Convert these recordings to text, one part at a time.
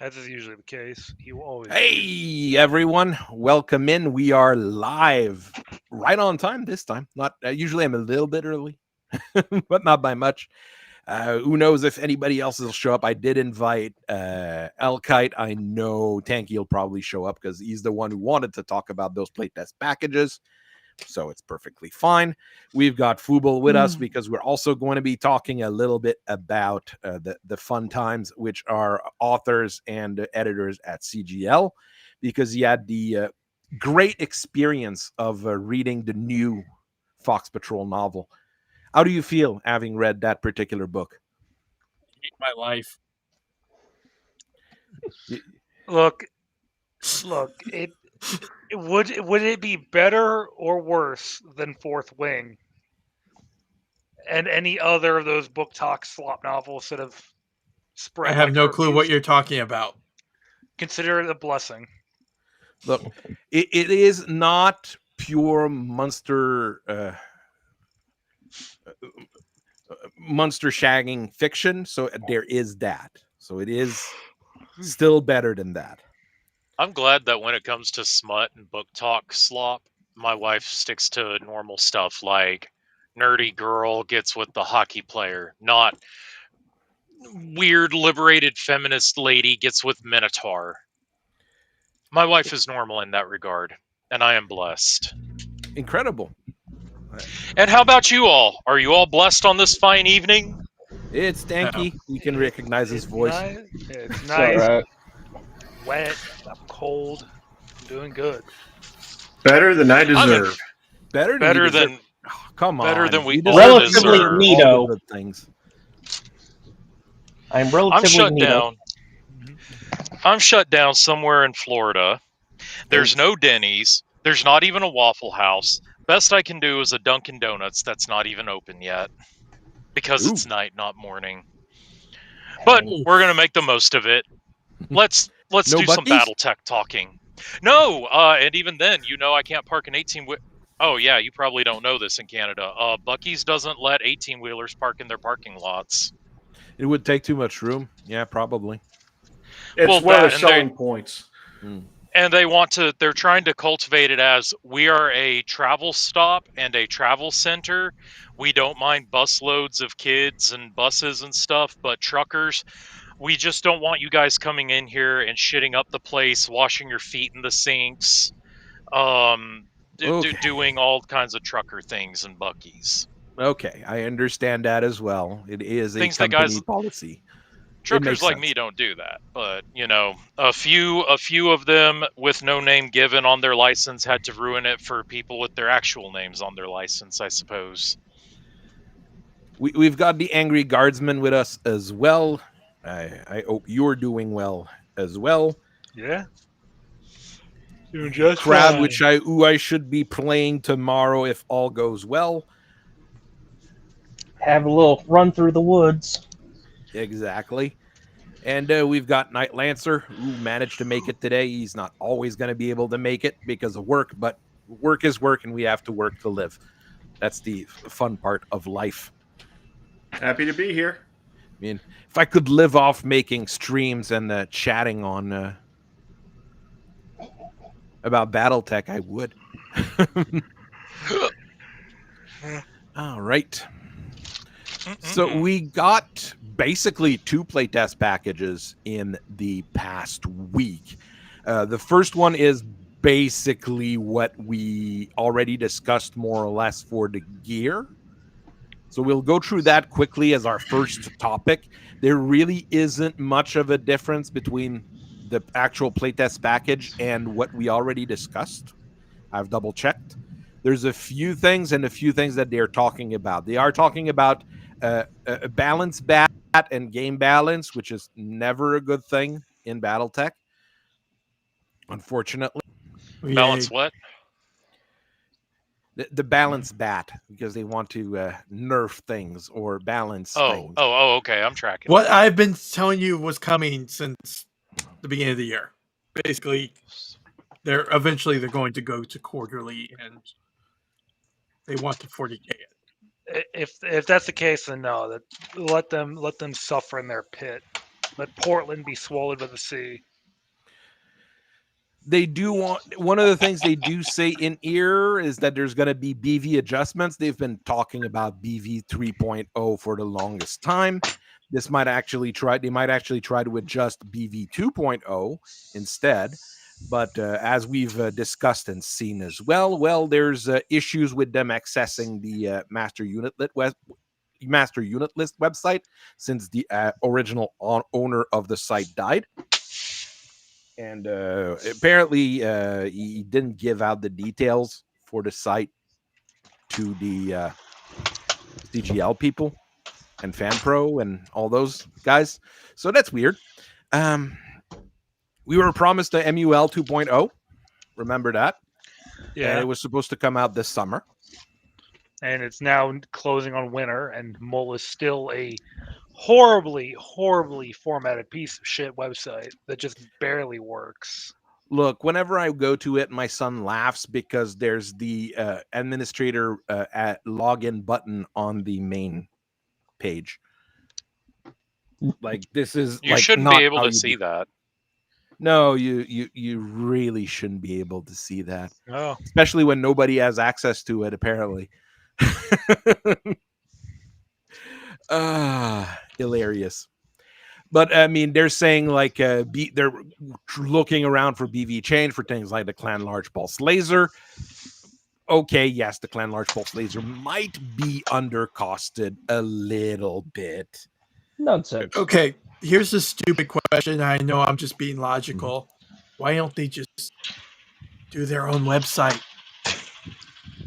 As is usually the case. He will always lose. Hey, everyone. Welcome in. We are live right on time this time. Not usually I'm a little bit early, but not by much. Who knows if anybody else will show up? I did invite Elkite. I know Tanky will probably show up because he's the one who wanted to talk about those playtest packages. So it's perfectly fine. We've got Fubel with us because we're also going to be talking a little bit about the fun times, which are authors and editors at CGL, because he had the great experience of reading the new Fox Patrol novel. How do you feel having read that particular book? My life. Look, would it be better or worse than Fourth Wing and any other of those book talk slop novels that have spread I have like no clue what herpes? you're talking about. Consider it a blessing. Look, it is not pure monster shagging fiction, so there is that. So it is still better than that. I'm glad that when it comes to smut and book talk slop, my wife sticks to normal stuff like nerdy girl gets with the hockey player, not weird liberated feminist lady gets with Minotaur. My wife is normal in that regard, and I am blessed. Incredible. And how about you all? Are you all blessed on this fine evening? It's Stanky. We can recognize his voice. It's It's nice, all right. wet, I'm cold, I'm doing good. Better than I I'm in deserve. Better than you better deserve. than Oh, come better on. than we You all deserve Relatively deserve. all the neato. good things. I'm I'm relatively shut neato. down. I'm shut down somewhere in Florida. There's no Denny's. There's not even a Waffle House. Best I can do is a Dunkin' Donuts that's not even open yet because Ooh. it's night, not morning. But we're gonna make the most of it. Let's No do some Bucky's? Battletech talking. No, and even then, I can't park an 18. Oh yeah, you probably don't know this in Canada. Bucky's doesn't let 18-wheelers park in their parking lots. It would take too much room. Yeah, probably. It's Well, one of the that and they selling points. they're trying to cultivate it as we are a travel stop and a travel center. We don't mind bus loads of kids and buses and stuff, but truckers, we just don't want you guys coming in here and shitting up the place, washing your feet in the sinks, um, Okay. doing all kinds of trucker things and Buckies. Okay. I understand that as well. It is a Things that guys company policy. It truckers makes like sense. me don't do that. But, a few of them with no name given on their license had to ruin it for people with their actual names on their license, I suppose. We've got the angry guardsman with us as well. I hope you're doing well as well. Yeah, doing just Crab, fine. which I should be playing tomorrow if all goes well. Have a little run through the woods. Exactly. And we've got Night Lancer, who managed to make it today. He's not always going to be able to make it because of work, but work is work, and we have to work to live. That's the fun part of life. Happy to be here. I mean, if I could live off making streams and chatting on about Battletech, I would. All right. So we got basically 2 playtest packages in the past week. The first one is basically what we already discussed more or less for the gear. So we'll go through that quickly as our first topic. There really isn't much of a difference between the actual playtest package and what we already discussed. I've double checked. There's a few things and a few things that they're talking about. They are talking about a balance bat and game balance, which is never a good thing in Battletech, unfortunately. Balance what? The balance bat, because they want to nerf things or balance things. Okay. I'm tracking. What I've been telling you was coming since the beginning of the year. Basically, they're going to go to quarterly, and they want to 40K it. If that's the case, then no. Let them suffer in their pit. Let Portland be swallowed by the sea. They do want, one of the things they do say in ear is that there's going to be BV adjustments. They've been talking about BV 3.0 for the longest time. They might actually try to adjust BV 2.0 instead. But as we've discussed and seen as well, there's issues with them accessing the master unit list website since the original owner of the site died. And apparently he didn't give out the details for the site to the CGL people and FanPro and all those guys. So that's weird. We were promised a MUL 2.0. Remember that? Yeah. And it was supposed to come out this summer. And it's now closing on winter, and Mull is still a horribly, horribly formatted piece of shit website that just barely works. Look, whenever I go to it, my son laughs because there's the administrator at login button on the main page. Like this is You like shouldn't not be able how to you see do- that. No, you really shouldn't be able to see that, Oh, especially when nobody has access to it. Apparently, hilarious. But I mean, they're saying like they're looking around for BV change for things like the Clan Large Pulse Laser. Okay, yes, the Clan Large Pulse Laser might be undercosted a little bit. Nonsense. Okay, here's a stupid question. I know I'm just being logical. Why don't they just do their own website?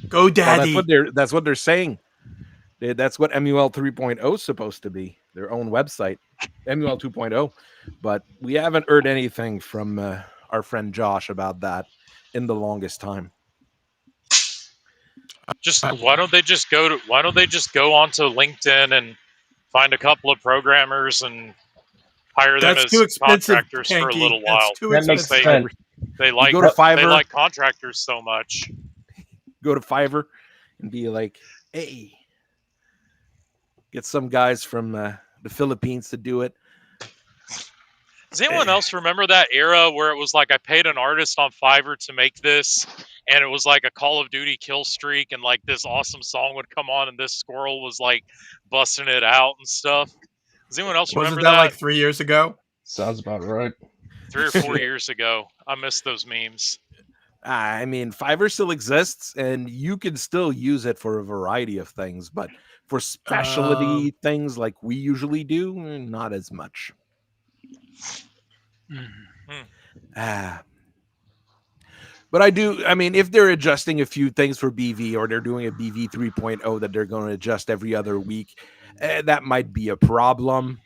Go, Well, Daddy. that's what they're saying. That's what MUL 3.0 is supposed to be, their own website. MUL 2.0, but we haven't heard anything from our friend Josh about that in the longest time. Just why don't they just go onto LinkedIn and find a couple of programmers and hire them That's as too expensive, contractors for a Kanky. little That's while. too That makes expensive. sense. They like go to Fiverr. they like contractors so much. Go to Fiverr and be like, hey, get some guys from the Philippines to do it. Does anyone else remember that era where it was like I paid an artist on Fiverr to make this, and it was like a Call of Duty kill streak, and like this awesome song would come on, and this squirrel was like busting it out and stuff? Does anyone else Wasn't remember that that? like 3 years ago? Sounds about right. 3 or 4 years ago. I missed those memes. I mean, Fiverr still exists, and you can still use it for a variety of things, but for specialty things like we usually do, not as much. But I mean, if they're adjusting a few things for BV or they're doing a BV 3.0 that they're going to adjust every other week, that might be a problem.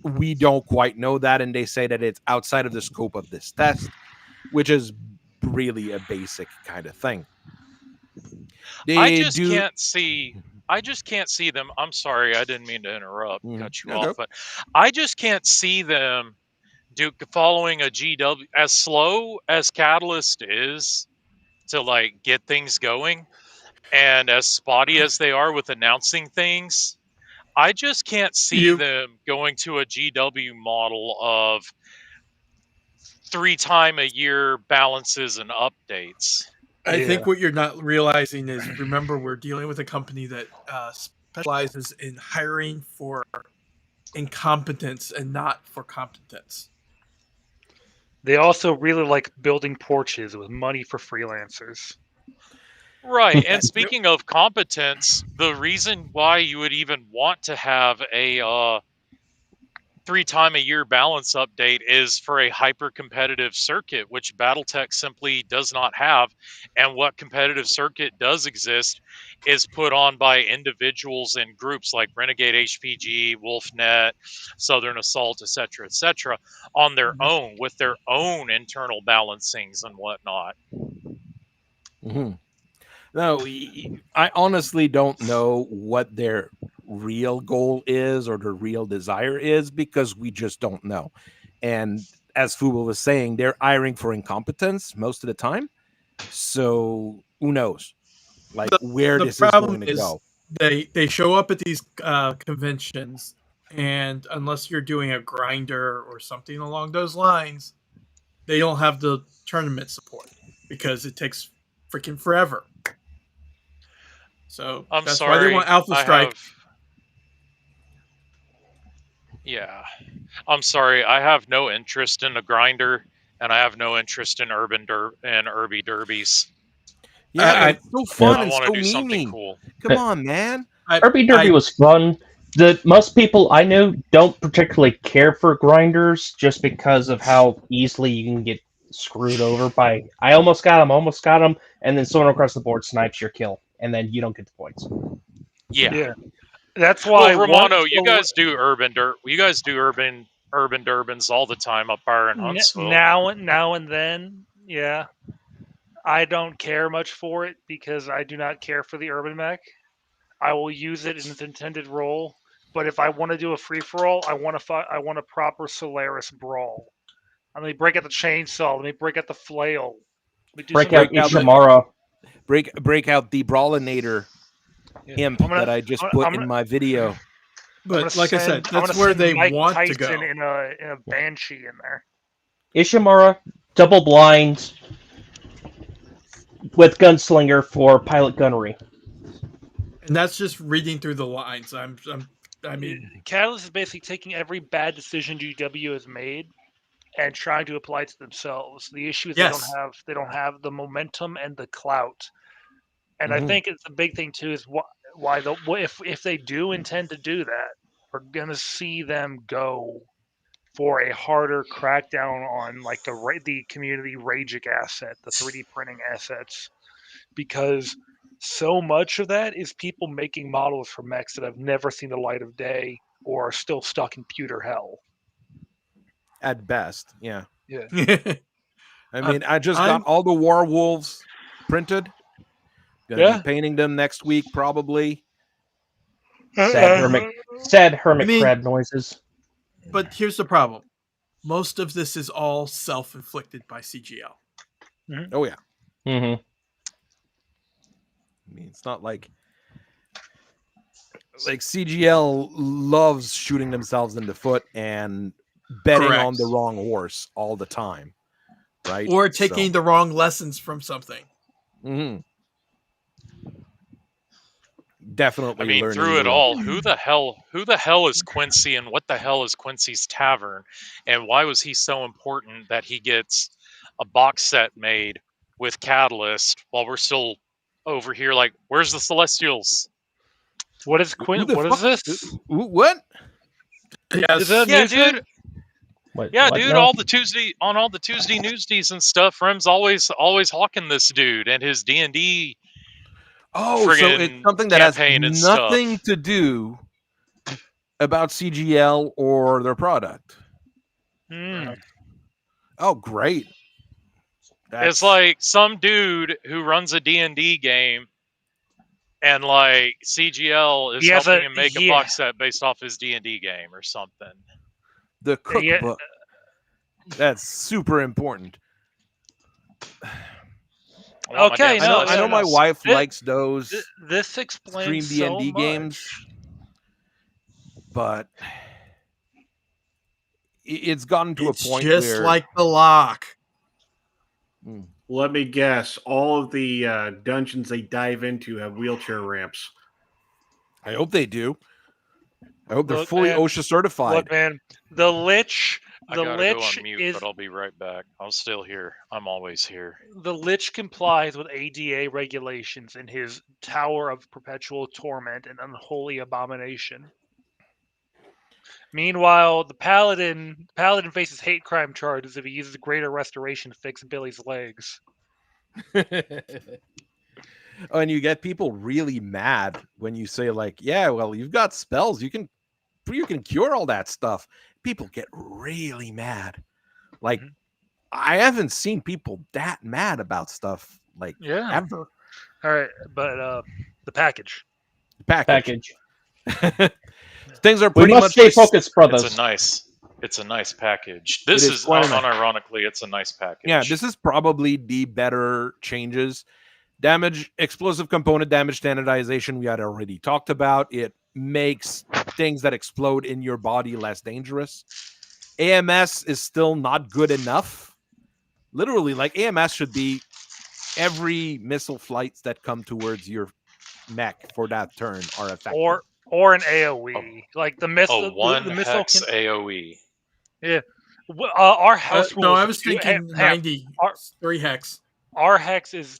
We don't quite know that, and they say that it's outside of the scope of this test, which is really a basic kind of thing. I just can't see them. I'm sorry, I didn't mean to interrupt, cut you off, but I just can't see them following a GW as slow as Catalyst is to like get things going, and as spotty as they are with announcing things. I just can't see them going to a GW model of 3 times a year balances and updates. I think what you're not realizing is, remember, we're dealing with a company that specializes in hiring for incompetence and not for competence. They also really like building porches with money for freelancers. Right, and speaking of competence, the reason why you would even want to have a 3 times a year balance update is for a hyper competitive circuit, which Battletech simply does not have. And what competitive circuit does exist is put on by individuals and groups like Renegade HPG, Wolfnet, Southern Assault, etc., on their own with their own internal balancings and whatnot. No, I honestly don't know what their real goal is or their real desire is because we just don't know. And as Fuba was saying, they're hiring for incompetence most of the time. So who knows, like where this is going to go? They show up at these conventions And unless you're doing a grinder or something along those lines, they don't have the tournament support because it takes freaking forever. So I'm that's sorry. why they want Alpha Strike. Yeah. I'm sorry. I have no interest in a grinder, and I have no interest in Urby Derbies. Yeah, it's so fun I and want so to do something memey. cool. Come on, man. Derby was fun. Most people I know don't particularly care for grinders just because of how easily you can get screwed over by. I almost got him, and then someone across the board snipes your kill, and then you don't get the points. Yeah. That's why. Well, Romano, you guys do urban Durbins all the time up there in Huntsville. Now and then, yeah. I don't care much for it because I do not care for the urban mech. I will use it in its intended role, but if I want to do a free for all, I want a proper Solaris brawl. Let me break out the chainsaw. Let me break out the flail. Let me do Break some out break out the- Ishimara. Break out the Brawlinator imp that I just put in my video. But like I said, I'm that's gonna where send they Mike want Tyson to go. in a banshee in there. Ishimara, double blind with gunslinger for pilot gunnery. And that's just reading through the lines. I mean, Catalyst is basically taking every bad decision GW has made and trying to apply it to themselves. The issue is Yes. they don't have the momentum and the clout. And I Mhm. think it's a big thing too is why if they do intend to do that, we're gonna see them go for a harder crackdown on like the community Ragic asset, the 3D printing assets, because so much of that is people making models for mechs that have never seen the light of day or are still stuck in pewter hell. At best, yeah. Yeah. I mean, I just got all the War Wolves printed. Gonna be painting them next week, probably. Sad hermit crab noises. But here's the problem: most of this is all self-inflicted by CGL. Mm-hmm. Oh yeah. Mm-hmm. I mean, it's not like CGL loves shooting themselves in the foot and betting Correct. on the wrong horse all the time, right? Or taking the wrong lessons from something. Mm-hmm. Definitely. I mean, through it all, who the hell is Quincy, and what the hell is Quincy's Tavern, and why was he so important that he gets a box set made with Catalyst while we're still over here? Like, where's the Celestials? What is Quinn? What is this? What? Yes. Is that Yeah, new dude. thing? Yeah, what dude. now? All the Tuesday Newsdays and stuff. Rem's always hawking this dude and his D&D. Oh, so it's something that has campaign and nothing stuff. to do about CGL or their product. Mm. Oh, great. It's like some dude who runs a D&D game, and like CGL is helping him make a box set based off his D&D game or something. The cookbook. That's super important. Okay, I know my wife likes those. This explains stream D&D so games, but it's gotten to a point just where like the lock. Let me guess. All of the dungeons they dive into have wheelchair ramps. I hope they do. I hope they're fully OSHA certified. Look, man, the Lich. I gotta go on mute, but I'll be right back. I'm still here. I'm always here. The Lich complies with ADA regulations in his Tower of Perpetual Torment and Unholy Abomination. Meanwhile, the Paladin faces hate crime charges if he uses Greater Restoration to fix Billy's legs. Oh, and you get people really mad when you say like, yeah, well, you've got spells. You can cure all that stuff. People get really mad. Like, I haven't seen people that mad about stuff like ever. All right, but the package. Things are we pretty must much stay focused, brothers. It's a nice package. This is unironically, it's a nice package. Yeah, this is probably the better changes. Damage, explosive component damage standardization, we had already talked about. It makes things that explode in your body less dangerous. AMS is still not good enough. Literally, like AMS should be every missile flights that come towards your mech for that turn are affected. Or an AOE. Like the A missile, one the missile hex can. AOE. Yeah, our house rule. No, is I was thinking hang on. 90, Our- 3 hex. Our hex is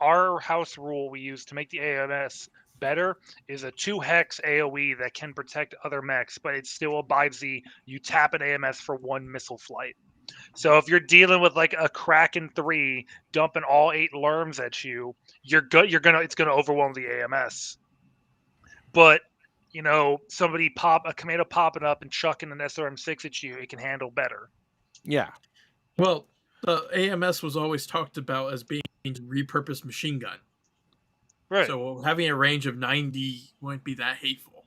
our house rule we use to make the AMS better is a 2 hex AOE that can protect other mechs, but it still abides the you tap an AMS for 1 missile flight. So if you're dealing with like a Kraken 3 dumping all 8 lerms at you, it's gonna overwhelm the AMS. But somebody a commando popping up and chucking an SRM6 at you, it can handle better. Yeah. Well, the AMS was always talked about as being a repurposed machine gun. Right. So having a range of 90 wouldn't be that hateful.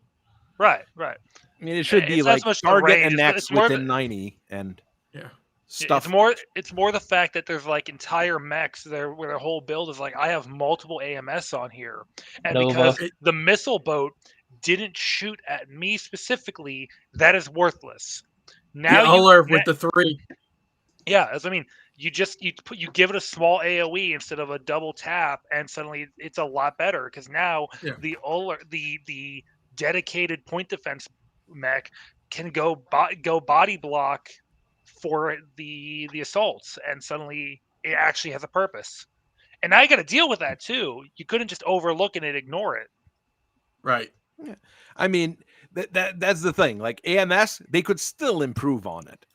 Right. I mean, it should be It's not like so much the target range, and it's next more of within a- 90 and Yeah. stuff. It's more the fact that there's like entire mechs where their whole build is like I have multiple AMS on here, and Nova. because the missile boat didn't shoot at me specifically, that is worthless. Now The Uller with the 3. yeah, as I mean, you give it a small AOE instead of a double tap, and suddenly it's a lot better because now Yeah. the dedicated point defense mech can go body block for the assaults, and suddenly it actually has a purpose. And now you got to deal with that too. You couldn't just overlook it and ignore it. Right. I mean, that's the thing. Like AMS, they could still improve on it.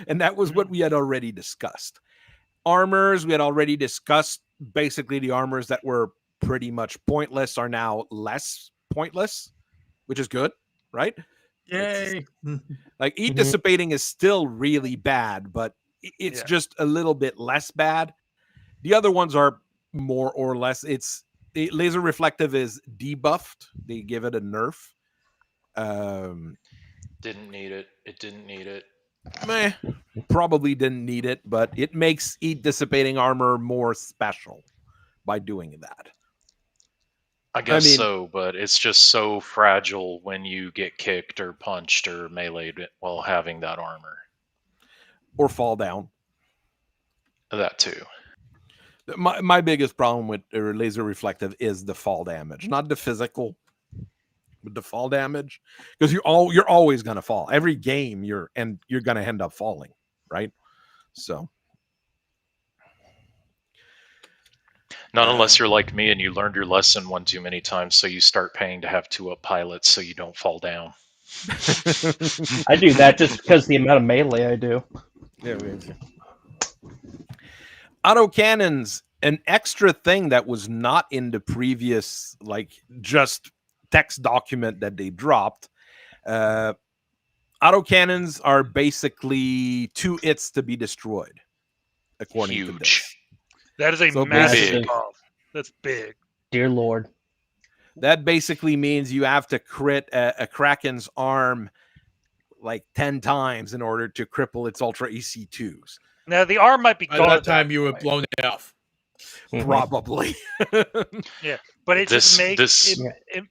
And that was what we had already discussed. Armors, we had already discussed basically the armors that were pretty much pointless are now less pointless, which is good, right? Yay. Like heat dissipating is still really bad, but it's just a little bit less bad. The other ones are more or less. Laser reflective is debuffed. They give it a nerf. Didn't need it. It didn't need it. Probably didn't need it, but it makes heat dissipating armor more special by doing that. I guess so, but it's just so fragile when you get kicked or punched or meleeed while having that armor. Or fall down. That too. My biggest problem with laser reflective is the fall damage, not the physical, but the fall damage. Because you're always gonna fall. Every game you're gonna end up falling, right? So not unless you're like me and you learned your lesson one too many times, so you start paying to have 2-up pilots so you don't fall down. I do that just because the amount of melee I do. Yeah, autocannons, an extra thing that was not in the previous, like just text document that they dropped. Autocannons are basically 2 hits to be destroyed, according to this. That is a So massive big. buff. That's big. Dear Lord. That basically means you have to crit a Kraken's arm like 10 times in order to cripple its Ultra EC2s. Now the arm might be By gone. that time, you would have blown it off. Probably. Yeah, but it just makes this-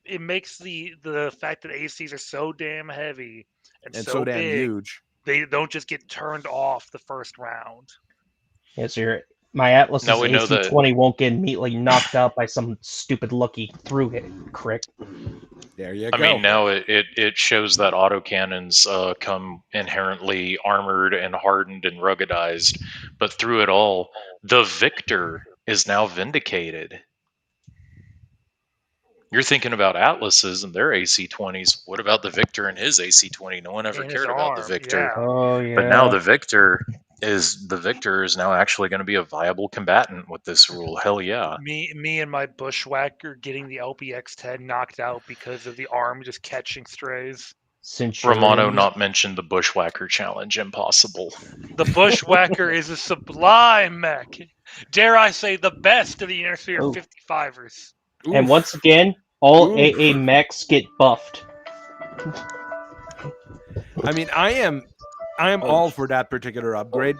it makes the fact that ACs are so damn heavy and so damn big, huge. they don't just get turned off the first round. Yes, my Atlas's Now we know that- AC-20 won't get immediately knocked out by some stupid lucky through hit crick. There you I go. mean, now it shows that autocannons come inherently armored and hardened and ruggedized, but through it all, the victor is now vindicated. You're thinking about Atlases and their AC-20s. What about the victor and his AC-20? No one ever And his cared about the arm, victor. yeah. Oh yeah. But now the victor is now actually going to be a viable combatant with this rule. Hell yeah. Me and my bushwhacker getting the LPX-10 knocked out because of the arm just catching strays. Romano not mentioned the Bushwhacker challenge. Impossible. The bushwhacker is a sublime mech. Dare I say the best of the Intersphere Oh. 55ers. And once again, all Oof. AA mechs get buffed. I mean, I am all for that particular upgrade,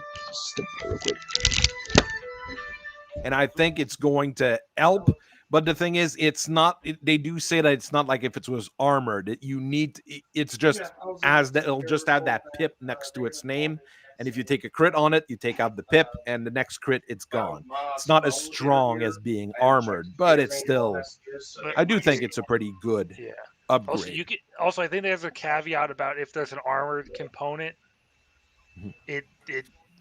and I think it's going to help But the thing is, it's not. They do say that it's not like if it was armored. You need. It's just as that. It'll just have that pip next to its name, and if you take a crit on it, you take out the pip, and the next crit, it's gone. It's not as strong as being armored, but it's still. I do think it's a pretty good Yeah. upgrade. Also, I think there's a caveat about if there's an armored component, it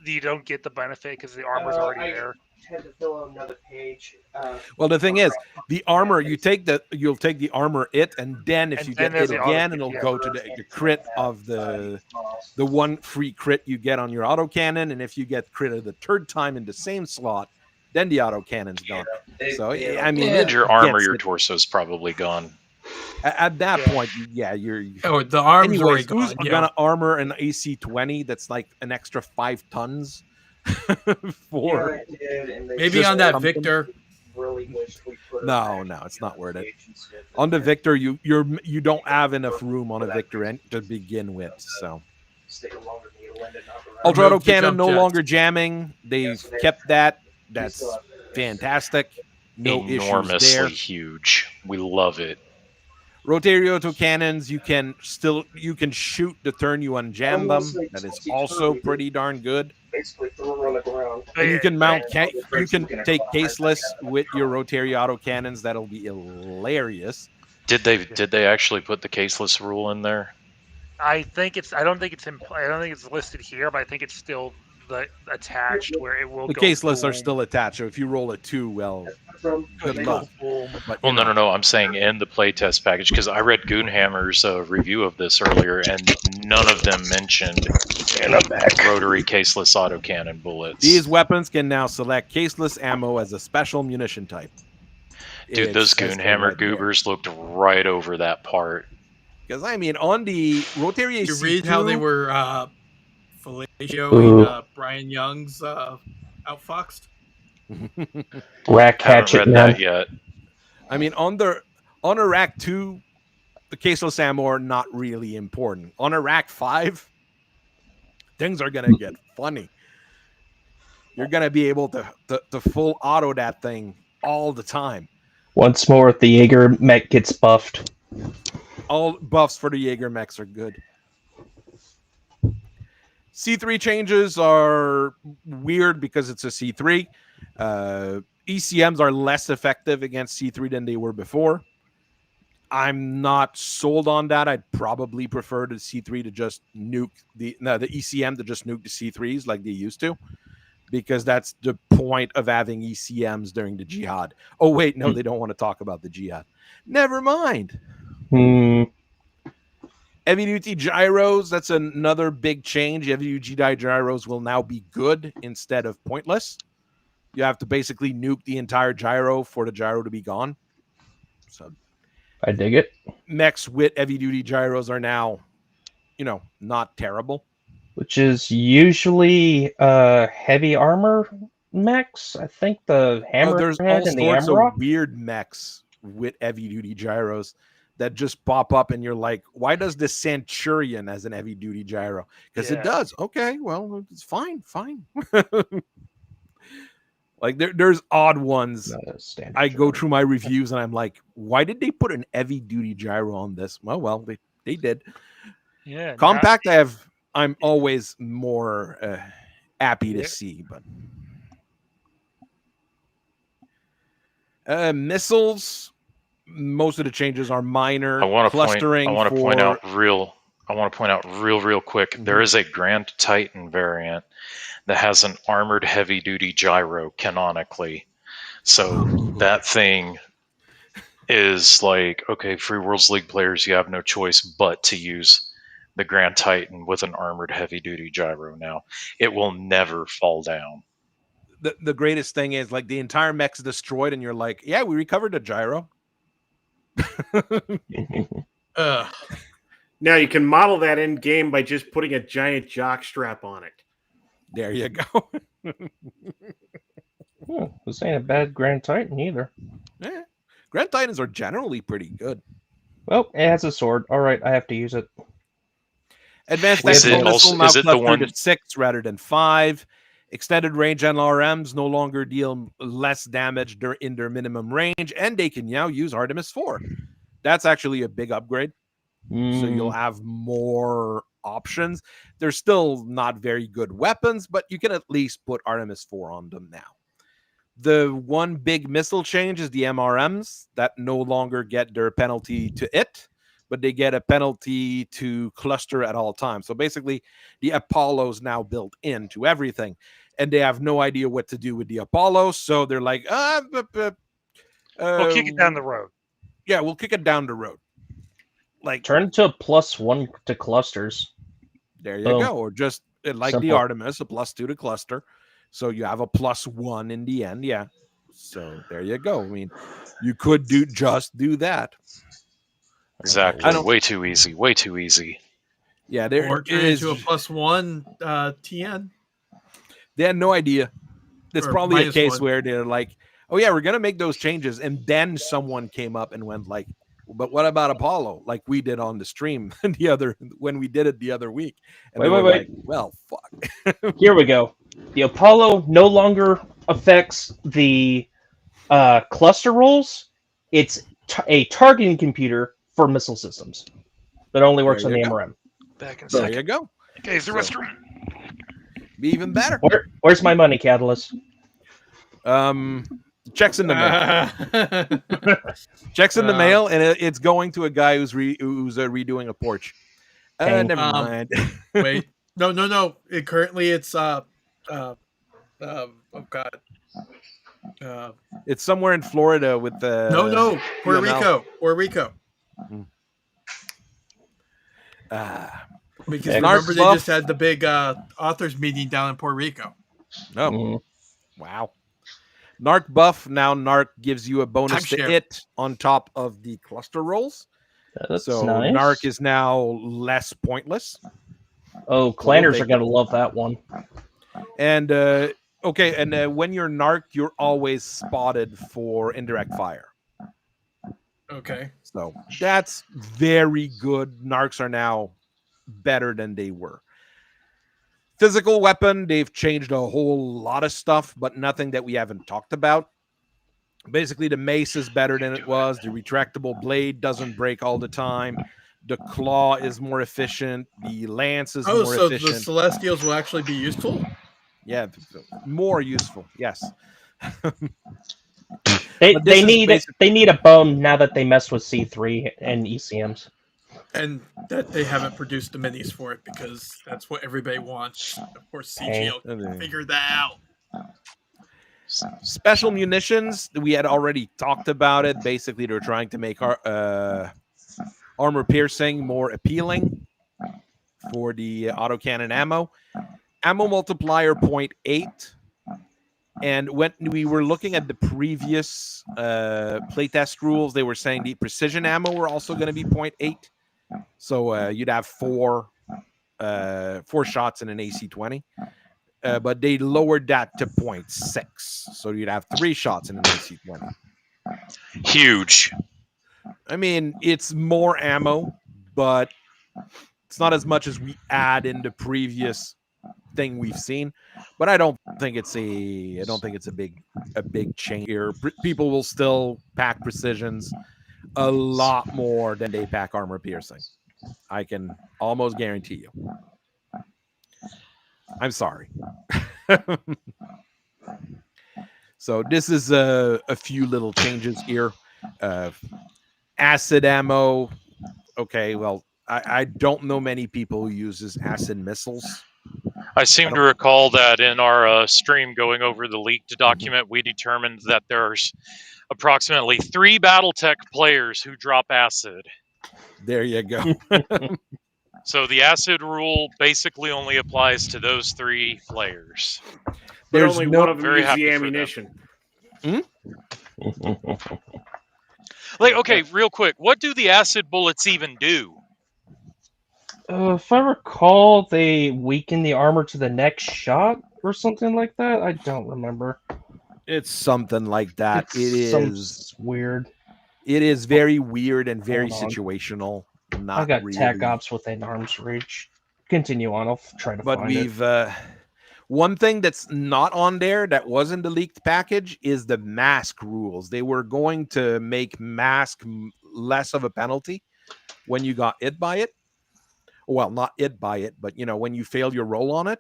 you don't get the benefit because the armor's already there. Had to fill out another page. Well, the thing is, the armor you'll take the armor and then if you get it again, and it'll go to the crit of the one free crit you get on your autocannon, and if you get crit the third time in the same slot, then the autocannon's gone. So I mean, And your armor, your torso is probably gone. At that point, you're. Oh, the arms Anyways, already who's gone. gonna armor an AC-20 that's like an extra 5 tons? For Maybe on that Victor. No, it's not worth it. On the Victor, you don't have enough room on a Victor to begin with. So Ultra Auto Cannon no longer jamming. They've kept that. That's fantastic. No issues there. Enormously huge. We love it. Rotary auto cannons, you can shoot the turn you unjam them. That is also pretty darn good. Basically throw her on the ground. And you can you can take caseless with your rotary auto cannons. That'll be hilarious. Did they actually put the caseless rule in there? I don't think it's listed here, but I think it's still attached where it will. The caseless are still attached. So if you roll a 2, well, good luck. But, well, no. I'm saying in the playtest package, because I read Goonhammer's review of this earlier, and none of them mentioned rotary caseless autocannon bullets. These weapons can now select caseless ammo as a special munition type. Dude, those Goonhammer goobers looked right over that part. Because I mean, on the rotary AC2, you read how they were fellatioing Brian Young's outfoxed. Rack hatchet, haven't read that yet. I mean, on a rack 2, the caseless ammo are not really important. On a rack 5, things are gonna get funny. You're gonna be able to full auto that thing all the time. Once more, the Jaeger mech gets buffed. All buffs for the Jaeger mechs are good. C3 changes are weird because it's a C3. ECMs are less effective against C3 than they were before. I'm not sold on that. I'd probably prefer the C3 to just nuke the ECM to just nuke the C3s like they used to, because that's the point of having ECMs during the jihad. Oh wait, no, they don't want to talk about the jihad. Never mind. Heavy duty gyros, that's another big change. Heavy duty gyros will now be good instead of pointless. You have to basically nuke the entire gyro for the gyro to be gone. So I dig it. Mechs with heavy duty gyros are now, not terrible. Which is usually heavy armor mechs. I think the Hammerhead there's all and the sorts Amrock. of weird mechs with heavy duty gyros that just pop up, and you're like, why does the Centurion has an heavy duty gyro? Because it does. Okay, well, it's fine. Like there's odd ones. I go through my reviews and I'm like, why did they put an heavy duty gyro on this? Well, they did. Yeah. Compact, I'm always more happy to see, but missiles, most of the changes are minor. I want to point out real quick. Mm-hmm. There is a Grand Titan variant that has an armored heavy duty gyro canonically. So that thing is like, okay, Free Worlds League players, you have no choice but to use the Grand Titan with an armored heavy duty gyro now. It will never fall down. The greatest thing is like the entire mech's destroyed and you're like, yeah, we recovered the gyro. Now you can model that in game by just putting a giant jock strap on it. There you go. This ain't a bad Grand Titan either. Yeah. Grand Titans are generally pretty good. Well, it has a sword. All right, I have to use it. Advanced Is tactical it missile now is it the clustered one at 6 rather than 5. Extended range NLRMs no longer deal less damage in their minimum range, and they can now use Artemis 4. That's actually a big upgrade. So you'll have more options. They're still not very good weapons, but you can at least put Artemis 4 on them now. The one big missile change is the MRMs that no longer get their penalty to it, but they get a penalty to cluster at all times. So basically, the Apollo's now built into everything, and they have no idea what to do with the Apollo. So they're like, we'll kick it down the road. Yeah, we'll kick it down the road. Like turn it to a +1 to clusters. There you go. Or just like Simple. the Artemis, a +2 to cluster. So you have a +1 in the end. Yeah. So there you go. I mean, you could do that. Exactly. Way too easy. Way too easy. Yeah, there or turn is into a +1 TN. They had no idea. It's Or probably a case -1. where they're like, "Oh yeah, we're gonna make those changes," and then someone came up and went like, "But what about Apollo?" Like we did on the stream when we did it the other week. And Wait. like, well, fuck. Here we go. The Apollo no longer affects the cluster rolls. It's a targeting computer for missile systems that only works on the MRM. Back in a There second. you go. Okay, it's the restroom. Be even better. Where's my money, Catalyst? Checks in the mail. Checks in the mail, and it's going to a guy who's redoing a porch. Never mind. Wait, no. Currently, it's oh god. It's somewhere in Florida with the No, Puerto UML. Rico. Because Narc remember, they buff. just had the big authors meeting down in Puerto Rico. Oh, wow. Narc buff. Now Narc gives you a bonus to Timeshare. it on top of the cluster rolls. That's So nice. Narc is now less pointless. Oh, clanners are gonna love that one. And okay, and when you're Narc, you're always spotted for indirect fire. Okay. So that's very good. Narcs are now better than they were. Physical weapon, they've changed a whole lot of stuff, but nothing that we haven't talked about. Basically, the mace is better than it was. The retractable blade doesn't break all the time. The claw is more efficient. The lance is more so efficient. the Celestials will actually be useful? Yeah, more useful. Yes. They But this is need a bone now that they messed with C3 and ECMs. And that they haven't produced the minis for it because that's what everybody wants. Of course, CG will figure that out. Special munitions, we had already talked about it. Basically, they're trying to make our armor piercing more appealing for the autocannon ammo. Ammo multiplier 0.8. And when we were looking at the previous playtest rules, they were saying the precision ammo were also going to be 0.8. So you'd have four shots in an AC-20. But they lowered that to 0.6. So you'd have 3 shots in an AC-20. Huge. I mean, it's more ammo, but it's not as much as we add in the previous thing we've seen. But I don't think it's a big change here. People will still pack precisions a lot more than they pack armor piercing. I can almost guarantee you. I'm sorry. So this is a few little changes here. Acid ammo. Okay, well, I don't know many people who uses acid missiles. I seem to recall that in our stream going over the leaked document, we determined that there's approximately 3 Battletech players who drop acid. There you go. So the acid rule basically only applies to those 3 players. But There's only no- one of them very uses happy the for them. ammunition. Like, okay, real quick, what do the acid bullets even do? If I recall, they weaken the armor to the next shot or something like that. I don't remember. It's something like that. It's weird. It is very weird and very Hold on. situational. Not I got really. tech ops within arm's reach. Continue on. I'll try to But find it. One thing that's not on there that was in the leaked package is the mask rules. They were going to make mask less of a penalty when you got hit by it. Well, not hit by it, but when you failed your roll on it,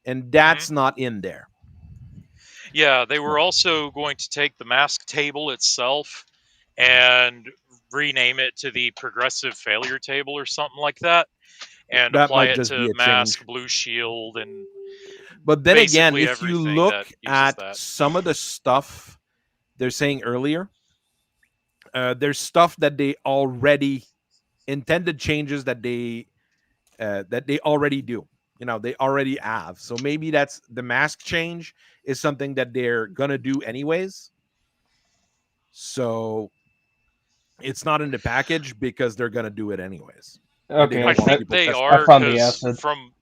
and that's not in there. Yeah, they were also going to take the mask table itself and rename it to the progressive failure table or something like that, and That apply might it just be to a mask, change. blue shield, and But then again, basically if you everything look that uses at that. some of the stuff they're saying earlier, there's stuff that they already intended changes that they already do. They already have. So maybe that's the mask change is something that they're gonna do anyways. So it's not in the package because they're gonna do it anyways. And they Okay, I don't want think people they testing. I are, found the because acid. from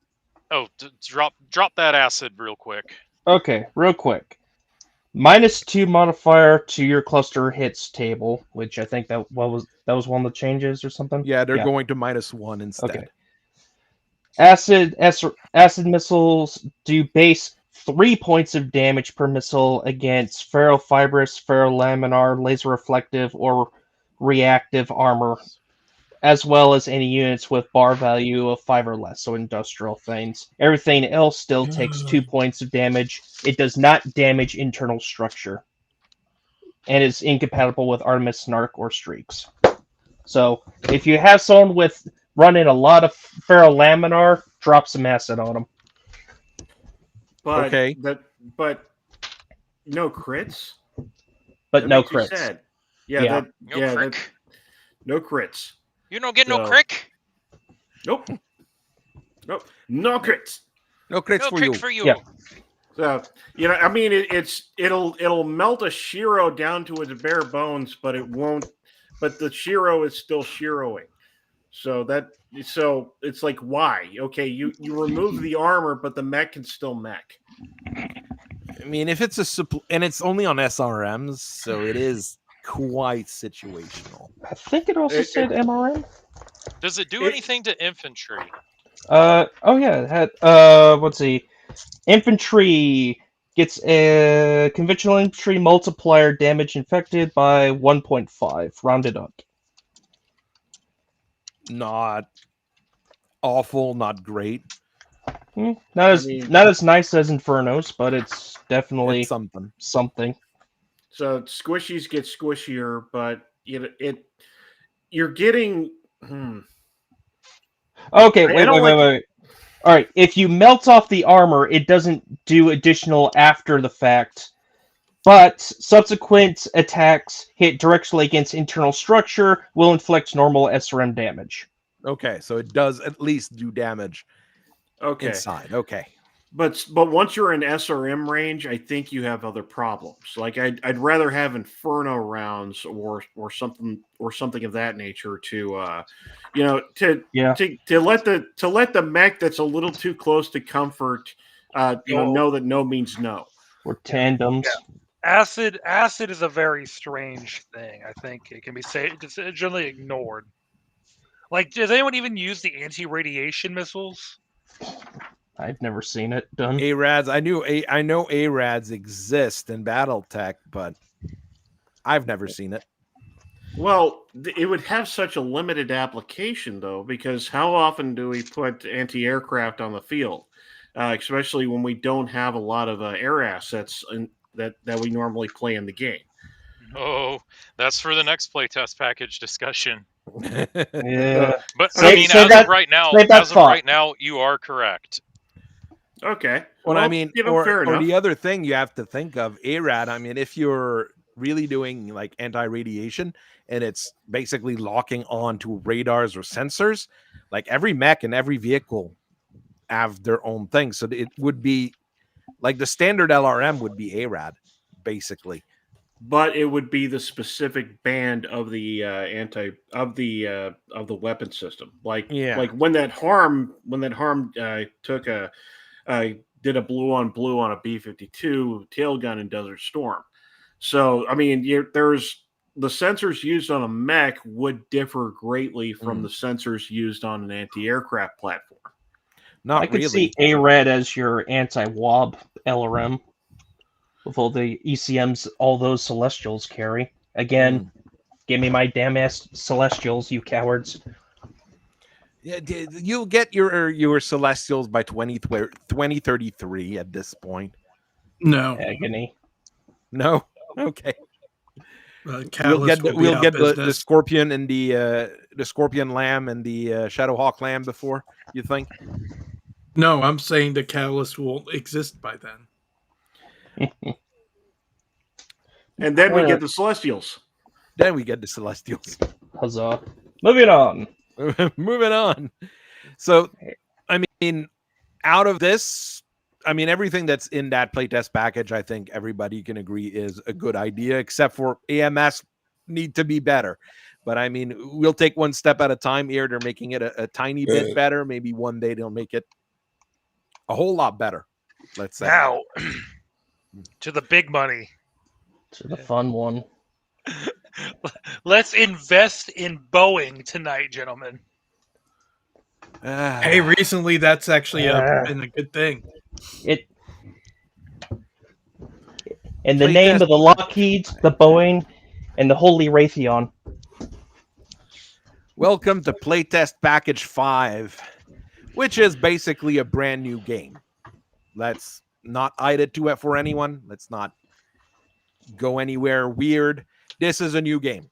drop that acid real quick. Okay, real quick. -2 modifier to your cluster hits table, which I think that was one of the changes or something. Yeah, they're going to -1 instead. Okay. Acid missiles do base 3 points of damage per missile against ferrofibrous, ferrolaminar, laser reflective, or reactive armor, as well as any units with bar value of 5 or less, so industrial things. Everything else still takes 2 points of damage. It does not damage internal structure, and is incompatible with Artemis, Snark, or Streaks. So if you have someone with running a lot of ferrolaminar, drop some acid on them. But Okay. but no crits. But That no makes me crits. sad. Yeah, Yeah. No crick. No crits. You don't get no So- crick. Nope. Nope. No crits. No crits No for crick you. for you. Yeah. So I mean, it'll melt a Shiro down to its bare bones, but it won't. But the Shiro is still Shiroing. So it's like, why? Okay, you remove the armor, but the mech can still mech. I mean, if it's and it's only on SRMs, so it is quite situational. I think it also said MRM. Does it do It- anything to infantry? Oh yeah, it had let's see. Infantry gets a conventional infantry multiplier damage infected by 1.5, rounded up. Not awful, not great. Not I mean- as nice as Infernos, but it's definitely It's something. something. So squishies get squishier, but you're getting. Okay, I wait. don't like All right, if you melt off the armor, it doesn't do additional after the fact, but subsequent attacks hit directly against internal structure will inflict normal SRM damage. Okay, so it does at least do damage Okay, inside. Okay. but once you're in SRM range, I think you have other problems. Like I'd rather have Inferno rounds or something of that nature to to let the mech that's a little too close to comfort know that no means no. Or tandems. Acid is a very strange thing. I think it can be it's generally ignored. Like, does anyone even use the anti-radiation missiles? I've never seen it done. ARADs. I know ARADs exist in Battletech, but I've never seen it. Well, it would have such a limited application, though, because how often do we put anti-aircraft on the field, especially when we don't have a lot of air assets that we normally play in the game? Oh, that's for the next playtest package discussion. Yeah. But Say- I mean, say as that- of right now, say that thought. you are correct. Okay. Well, I mean, fair or enough. the other thing you have to think of, ARAD, I mean, if you're really doing like anti-radiation and it's basically locking on to radars or sensors, like every mech and every vehicle have their own thing. So it would be like the standard LRM would be ARAD, basically. But it would be the specific band of the of the weapon system. Like when that harm took did a blue on a B-52 tail gun in Desert Storm. So I mean, there's the sensors used on a mech would differ greatly from the sensors used on an anti-aircraft platform. Not I could really. see A-Red as your anti-WOB LRM with all the ECMs all those Celestials carry. Again, give me my damn ass Celestials, you cowards. Yeah, you'll get your Celestials by 2033 at this point. No, Agony. No? Okay. Catalyst We'll get the business. Scorpion and the Scorpion Lamb and the Shadowhawk Lamb before, you think? No, I'm saying the Catalyst will exist by then. And then we get the Celestials. Then we get the Celestials. Huzzah. Moving on. Moving on. So, I mean, out of this, I mean, everything that's in that playtest package, I think everybody can agree is a good idea, except for AMS need to be better. But I mean, we'll take one step at a time here. They're making it a tiny bit better. Maybe one day they'll make it a whole lot better. Let's say. Now, to the big money. To the fun one. Let's invest in Boeing tonight, gentlemen. Hey, recently that's actually been a good thing. It in the name of the Lockheed, the Boeing, and the Holy Raytheon. Welcome to Playtest Package 5, which is basically a brand new game. Let's not hide it to it for anyone. Let's not go anywhere weird. This is a new game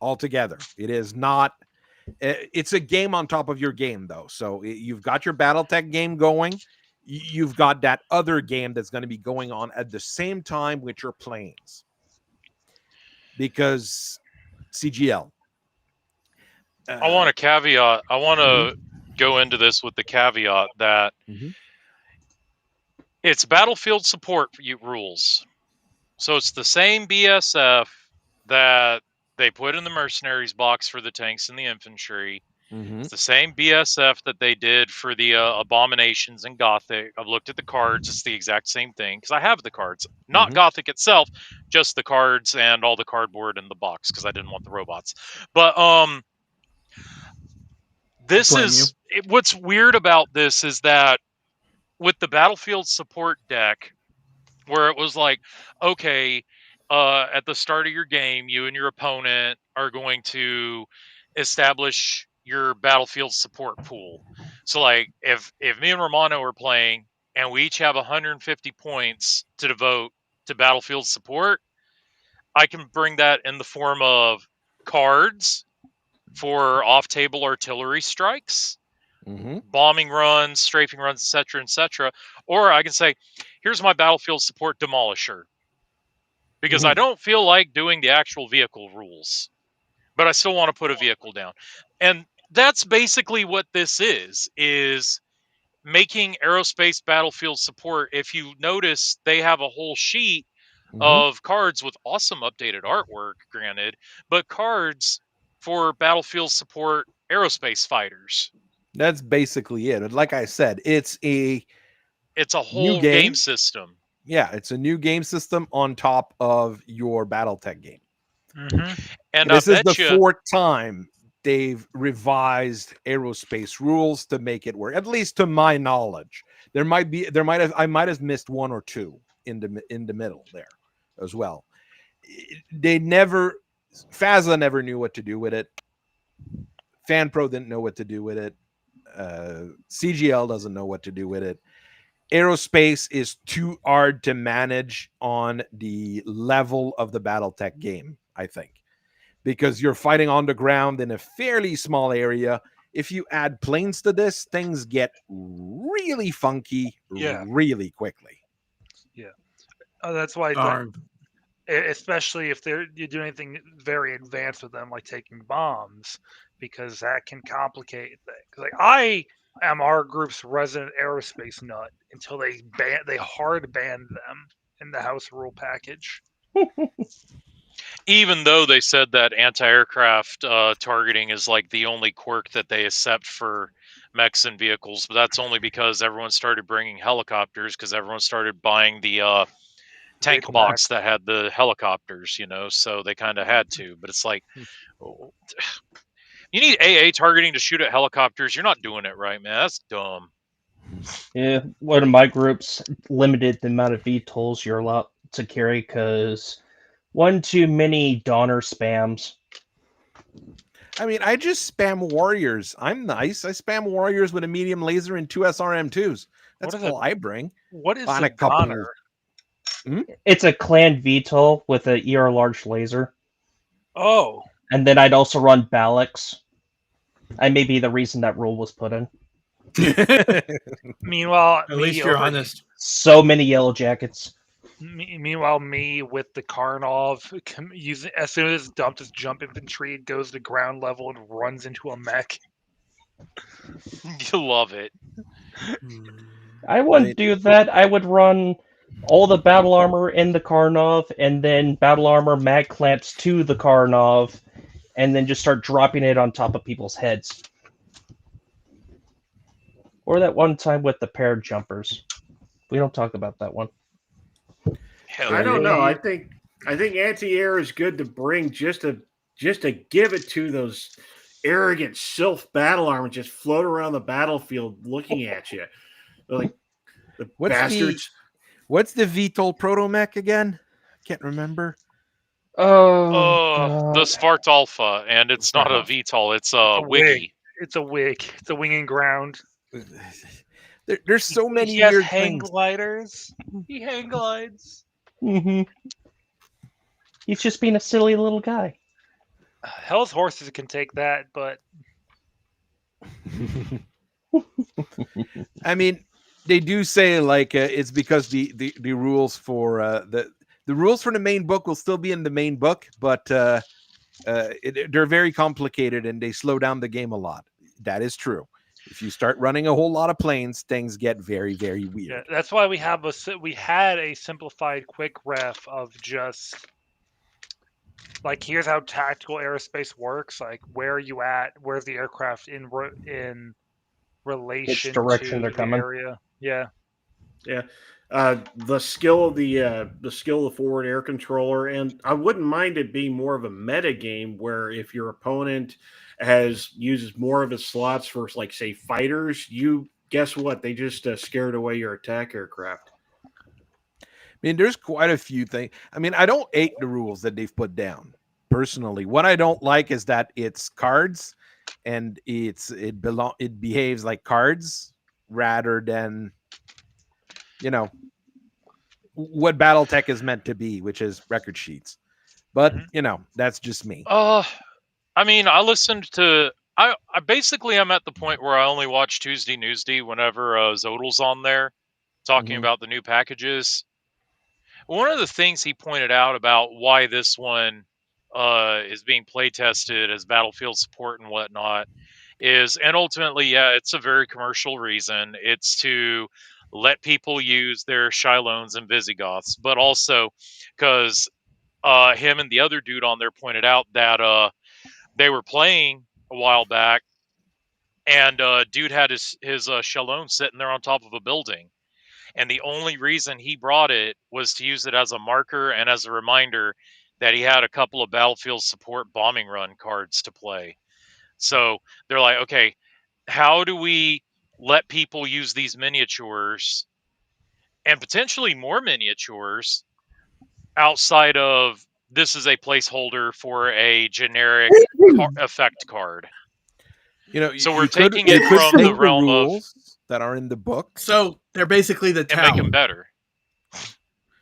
altogether. It is not. It's a game on top of your game, though. So you've got your Battletech game going. You've got that other game that's going to be going on at the same time with your planes. Because CGL. I want a caveat. I want to go into this with the caveat that it's battlefield support rules. So it's the same BSF that they put in the mercenaries box for the tanks and the infantry. It's the same BSF that they did for the abominations and Gothic. I've looked at the cards. It's the exact same thing because I have the cards. Not Gothic itself, just the cards and all the cardboard in the box because I didn't want the robots. But this is what's weird about this is that with the battlefield support deck, where it was like, okay, at the start of your game, you and your opponent are going to establish your battlefield support pool. So, like, if me and Romano are playing and we each have 150 points to devote to battlefield support, I can bring that in the form of cards for off-table artillery strikes, bombing runs, strafing runs, etc., or I can say, here's my battlefield support demolisher, because I don't feel like doing the actual vehicle rules, but I still want to put a vehicle down. And that's basically what this is making aerospace battlefield support. If you notice, they have a whole sheet of cards with awesome updated artwork, granted, but cards for battlefield support aerospace fighters. That's basically it. Like I said, it's a whole new game system. Yeah, it's a new game system on top of your Battletech game. And this is the fourth time they've revised aerospace rules to make it work. At least to my knowledge, I might have missed one or two in the middle there as well. FASA never knew what to do with it. FanPro didn't know what to do with it. CGL doesn't know what to do with it. Aerospace is too hard to manage on the level of the Battletech game, I think, because you're fighting on the ground in a fairly small area. If you add planes to this, things get really funky really quickly. Yeah. That's why, especially if you do anything very advanced with them, like taking bombs, because that can complicate things. Like I am our group's resident aerospace nut until they hard banned them in the house rule package. Even though they said that anti-aircraft targeting is like the only quirk that they accept for mechs and vehicles, but that's only because everyone started bringing helicopters because everyone started buying the tank box that had the helicopters, so they kind of had to. But it's like, you need AA targeting to shoot at helicopters. You're not doing it right, man. That's dumb. Yeah, one of my groups limited the amount of VTOLs you're allowed to carry because one too many Donner spams. I mean, I just spam warriors. I'm nice. I spam warriors with a medium laser and 2 SRM2s. That's all I bring. What is On a a couple. Donner? It's a clan VTOL with a ER large laser. Oh, And then I'd also run Balix. I may be the reason that rule was put in. meanwhile, At least you're honest. So many yellow jackets. Meanwhile, me with the Karnov, using as soon as it's dumped as jump infantry, it goes to ground level and runs into a mech. You love it. I wouldn't do that. I would run all the battle armor in the Karnov, and then battle armor mag clamps to the Karnov, and then just start dropping it on top of people's heads. Or that one time with the paired jumpers. We don't talk about that one. Hell I don't yeah. know. I think anti-air is good to bring just to give it to those arrogant sylph battle armor just float around the battlefield looking at you. They're like the bastards. What's the VTOL proto-mech again? I can't remember. Oh, The Svart Alpha, and it's not a VTOL, it's a Wiggy. It's a wig. It's a wing and ground. There's so many He has weird hang things. gliders. He hang glides. Mm-hmm. He's just being a silly little guy. Hell's horses can take that, but I mean, they do say like it's because the rules for the rules for the main book will still be in the main book, but they're very complicated and they slow down the game a lot. That is true. If you start running a whole lot of planes, things get very, very weird. yeah, that's why we had a simplified quick ref of just like, here's how tactical aerospace works. Like, where are you at? Where's the aircraft in relation direction to they're the coming. area? Yeah. Yeah. The skill of the forward air controller, and I wouldn't mind it being more of a meta game where if your opponent uses more of his slots for, like, say, fighters, you guess what? They just scared away your attack aircraft. I mean, there's quite a few things. I mean, I don't hate the rules that they've put down personally. What I don't like is that it's cards and it behaves like cards rather than, you know, what Battletech is meant to be, which is record sheets. But you know, that's just me. I mean, I listened to. I basically I'm at the point where I only watch Tuesday Newsday whenever Zodel's on there talking about the new packages. One of the things he pointed out about why this one is being play tested as battlefield support and whatnot is, and ultimately, yeah, it's a very commercial reason. It's to let people use their Shilones and Visigoths, but also because him and the other dude on there pointed out that they were playing a while back, and dude had his Shalone sitting there on top of a building, and the only reason he brought it was to use it as a marker and as a reminder that he had a couple of battlefield support bombing run cards to play. So they're like, okay, how do we let people use these miniatures and potentially more miniatures outside of this is a placeholder for a generic effect card? You know, so we're taking it from the realm of that are in the book. So they're basically the and Tau. make them better.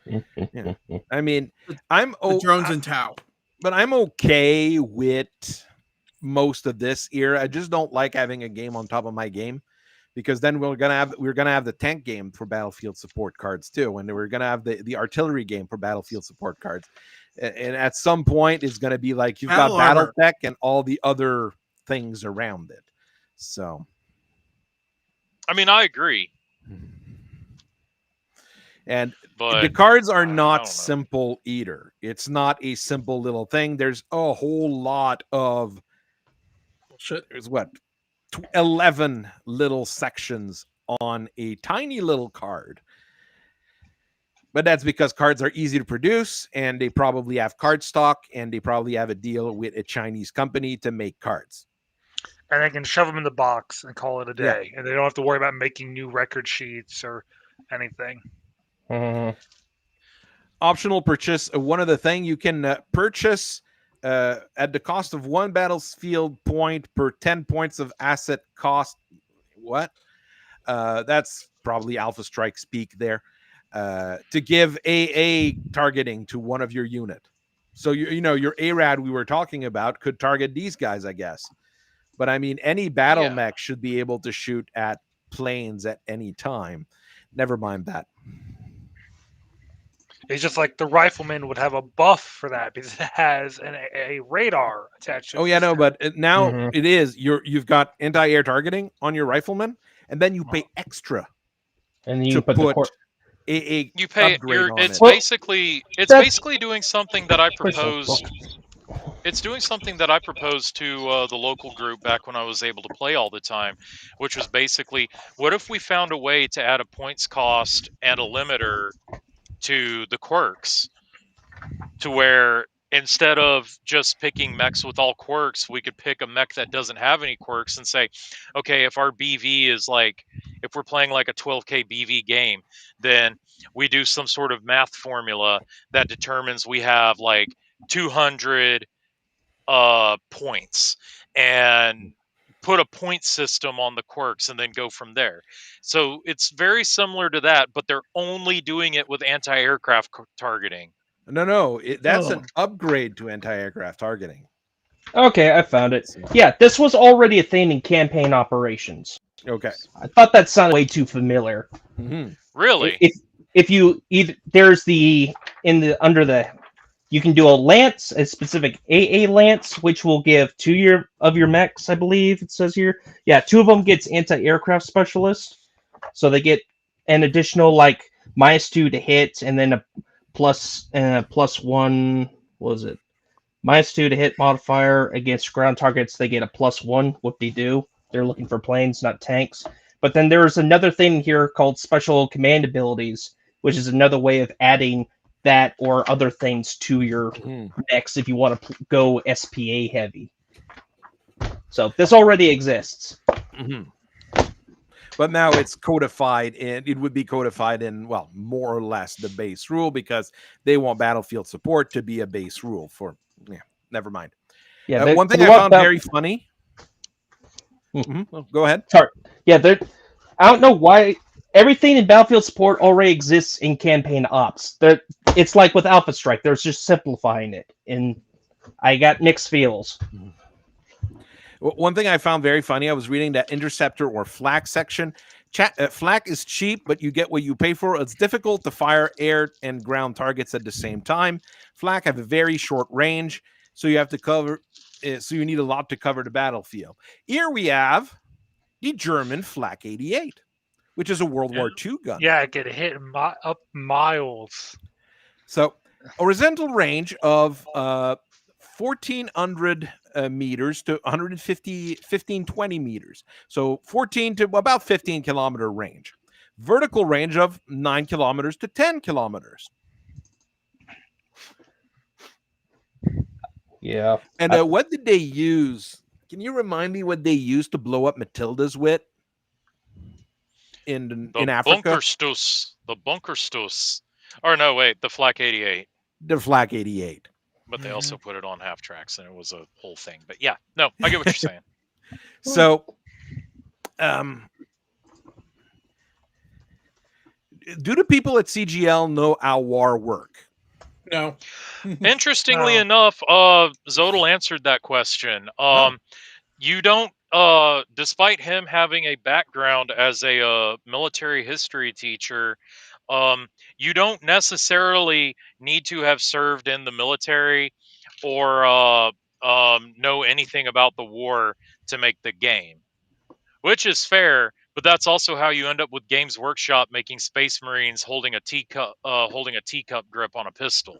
Yeah. I mean, I'm The drones in Tau. but I'm okay with most of this era. I just don't like having a game on top of my game, because then we're gonna have the tank game for battlefield support cards too, and we're gonna have the artillery game for battlefield support cards, and at some point it's gonna be like you've got Battletech and all the other things around it. So, I mean, I agree. And but the cards are not simple either. It's not a simple little thing. There's a whole lot of there's 11 little sections on a tiny little card. But that's because cards are easy to produce, and they probably have card stock, and they probably have a deal with a Chinese company to make cards. and they can shove them in the box and call it a Yeah. day, and they don't have to worry about making new record sheets or anything. Optional purchase. One other thing, you can purchase at the cost of 1 battlefield point per 10 points of asset cost. What? That's probably Alpha Strike speak there. To give AA targeting to one of your unit. So your ARAD we were talking about could target these guys, I guess. But I mean, any battle mech should be able to shoot at planes at any time. Never mind that. It's just like the rifleman would have a buff for that because it has a radar attached to it. Oh yeah, no, but now it is you've got anti-air targeting on your rifleman, and then you pay extra, and you put a you pay upgrade on it's it. basically doing something that I proposed. It's doing something that I proposed to the local group back when I was able to play all the time, which was basically, what if we found a way to add a points cost and a limiter to the quirks, to where instead of just picking mechs with all quirks, we could pick a mech that doesn't have any quirks and say, okay, if our BV is like, if we're playing like a 12k BV game, then we do some sort of math formula that determines we have like 200 points, and put a point system on the quirks and then go from there. So it's very similar to that, but they're only doing it with anti-aircraft targeting. No, that's an upgrade to anti-aircraft targeting. Okay, I found it. Yeah, this was already a thing in campaign operations. Okay. I thought that sounded way too familiar. Really? If you either there's the under the you can do a lance, a specific AA lance, which will give 2 of your mechs, I believe it says here. Yeah, 2 of them gets anti-aircraft specialist, so they get an additional like -2 to hit, and then a +1. What was it? -2 to hit modifier against ground targets. They get a +1. Whoop-de-doo. They're looking for planes, not tanks. But then there's another thing here called special command abilities, which is another way of adding that or other things to your mechs if you want to go SPA heavy. So this already exists. But now it's codified, and it would be codified in, well, more or less the base rule, because they want battlefield support to be a base rule for, never mind. Yeah, one thing I found very funny. Oh, go ahead. Sorry. Yeah, I don't know why everything in battlefield support already exists in campaign ops. It's like with Alpha Strike, they're just simplifying it, and I got mixed feels. One thing I found very funny, I was reading that interceptor or flak section. Flak is cheap, but you get what you pay for. It's difficult to fire air and ground targets at the same time. Flak have a very short range, so you have to cover. So you need a lot to cover the battlefield. Here we have the German Flak 88, which is a World War II gun. Yeah, it can hit up miles. So horizontal range of 1,400 meters to 150, 20 meters. So 14 to about 15 kilometer range. Vertical range of 9 kilometers to 10 kilometers. Yeah. And what did they use? Can you remind me what they used to blow up Matildas with in Africa? The Bunkerstoss. Or no, wait, the Flak 88. The Flak 88. But they also put it on half tracks, and it was a whole thing. But yeah, no, I get what you're saying. So, do the people at CGL know how war work? No. Interestingly enough, Zodal answered that question. You don't, despite him having a background as a military history teacher, you don't necessarily need to have served in the military or know anything about the war to make the game, which is fair. But that's also how you end up with Games Workshop making Space Marines holding a teacup grip on a pistol.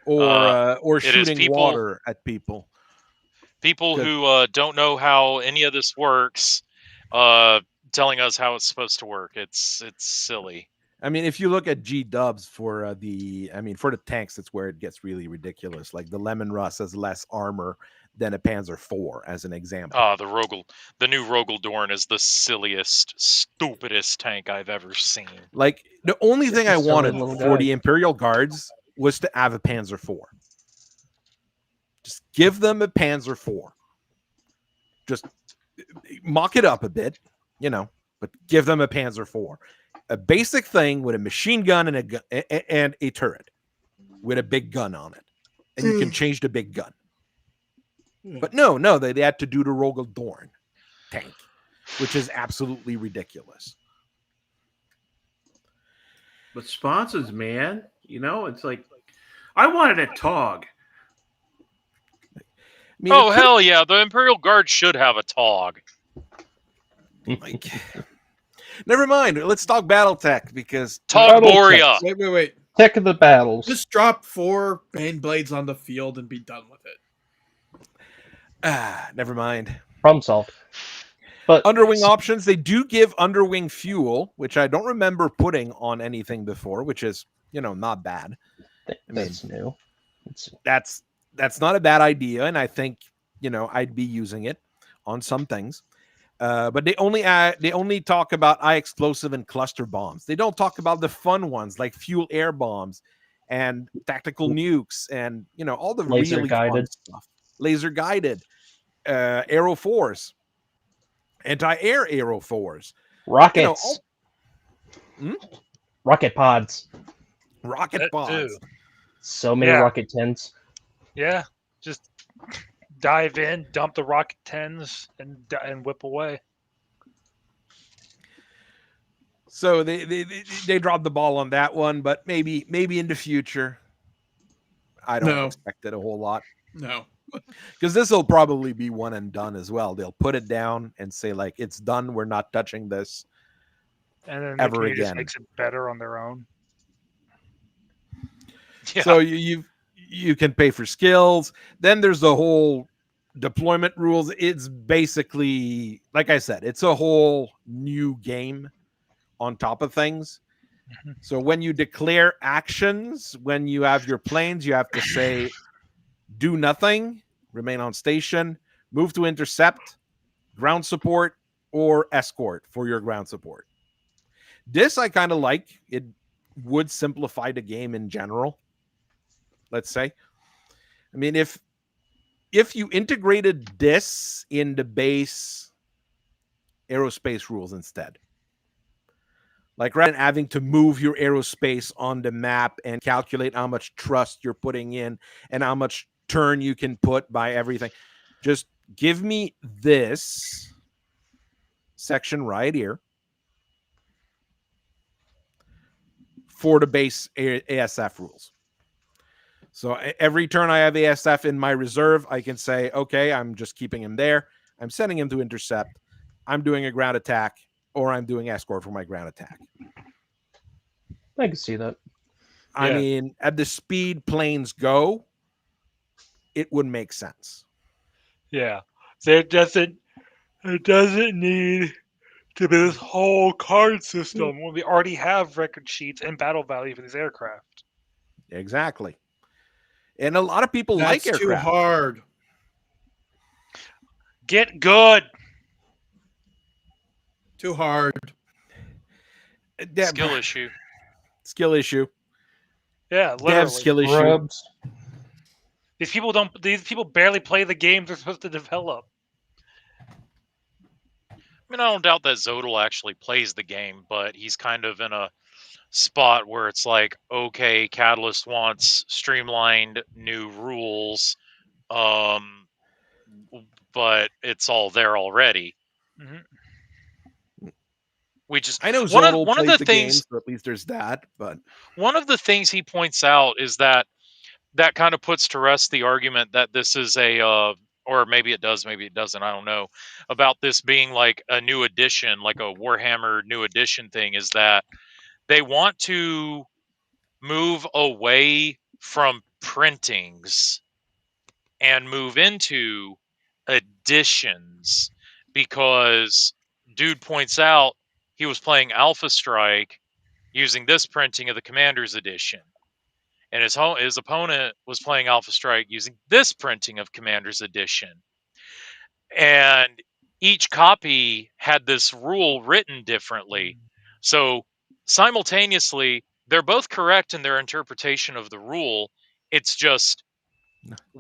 Or shooting water at people. People who don't know how any of this works, telling us how it's supposed to work. It's silly. I mean, if you look at G-dubs for for the tanks, that's where it gets really ridiculous. Like the Lemon Russ has less armor than a Panzer IV, as an example. The new Rogel Dorn is the silliest, stupidest tank I've ever seen. Like, the only Just thing a I silly wanted little for guy. the Imperial Guards was to have a Panzer IV. Just give them a Panzer IV. Just mock it up a bit, but give them a Panzer IV. A basic thing with a machine gun and a turret with a big gun on it. And you can change the big gun. But no, they had to do the Rogel Dorn tank, which is absolutely ridiculous. But sponsors, man, it's like, I wanted a TOG. Hell yeah, the Imperial Guard should have a TOG. Like, never mind. Let's talk BattleTech, because TOG Borea. Wait. Tech of the battles. Just drop 4 Bane Blades on the field and be done with it. Never mind. Problem solved. But Underwing options, they do give underwing fuel, which I don't remember putting on anything before, which is, not bad. That's new. That's not a bad idea, and I think, I'd be using it on some things. But they only talk about eye explosive and cluster bombs. They don't talk about the fun ones like fuel air bombs and tactical nukes and all the laser really guided fun stuff. Laser guided, aero fours, anti-air aero fours, rockets, rocket pods, rocket pods. So many rocket 10s. Yeah, just dive in, dump the rocket 10s, and whip away. So they dropped the ball on that one, but maybe in the future. I don't expect it a whole lot. No. Because this will probably be one and done as well. They'll put it down and say, like, it's done. We're not touching this and then ever the again. Just makes it better on their own. Yeah. So you can pay for skills. Then there's the whole deployment rules. It's basically, like I said, it's a whole new game on top of things. Mm-hmm. So when you declare actions, when you have your planes, you have to say, do nothing, remain on station, move to intercept, ground support, or escort for your ground support. This I kind of like. It would simplify the game in general, let's say. I mean, if you integrated this in the base aerospace rules instead, like rather than having to move your aerospace on the map and calculate how much trust you're putting in and how much turn you can put by everything, just give me this section right here for the base ASF rules. So every turn I have ASF in my reserve, I can say, okay, I'm just keeping him there. I'm sending him to intercept. I'm doing a ground attack, or I'm doing escort for my ground attack. I can see that. I mean, at the speed planes go, it would make sense. Yeah. So it doesn't need to be this whole card system when we already have record sheets and battle value for these aircraft. Exactly. And a lot of people like aircraft. That's too hard. Get good. Too hard. Skill issue. Skill issue. Yeah, literally. Skill issue. These people barely play the games they're supposed to develop. I mean, I don't doubt that Zodal actually plays the game, but he's kind of in a spot where it's like, okay, Catalyst wants streamlined new rules, but it's all there already. Mm-hmm. I know Zodal plays the games, so at least there's that. But one of the things he points out is that kind of puts to rest the argument that this is or maybe it does, maybe it doesn't, I don't know, about this being like a new edition, like a Warhammer new edition thing, is that they want to move away from printings and move into editions, because dude points out he was playing Alpha Strike using this printing of the Commander's Edition. and his opponent was playing Alpha Strike using this printing of Commander's Edition. And each copy had this rule written differently. So simultaneously, they're both correct in their interpretation of the rule. It's just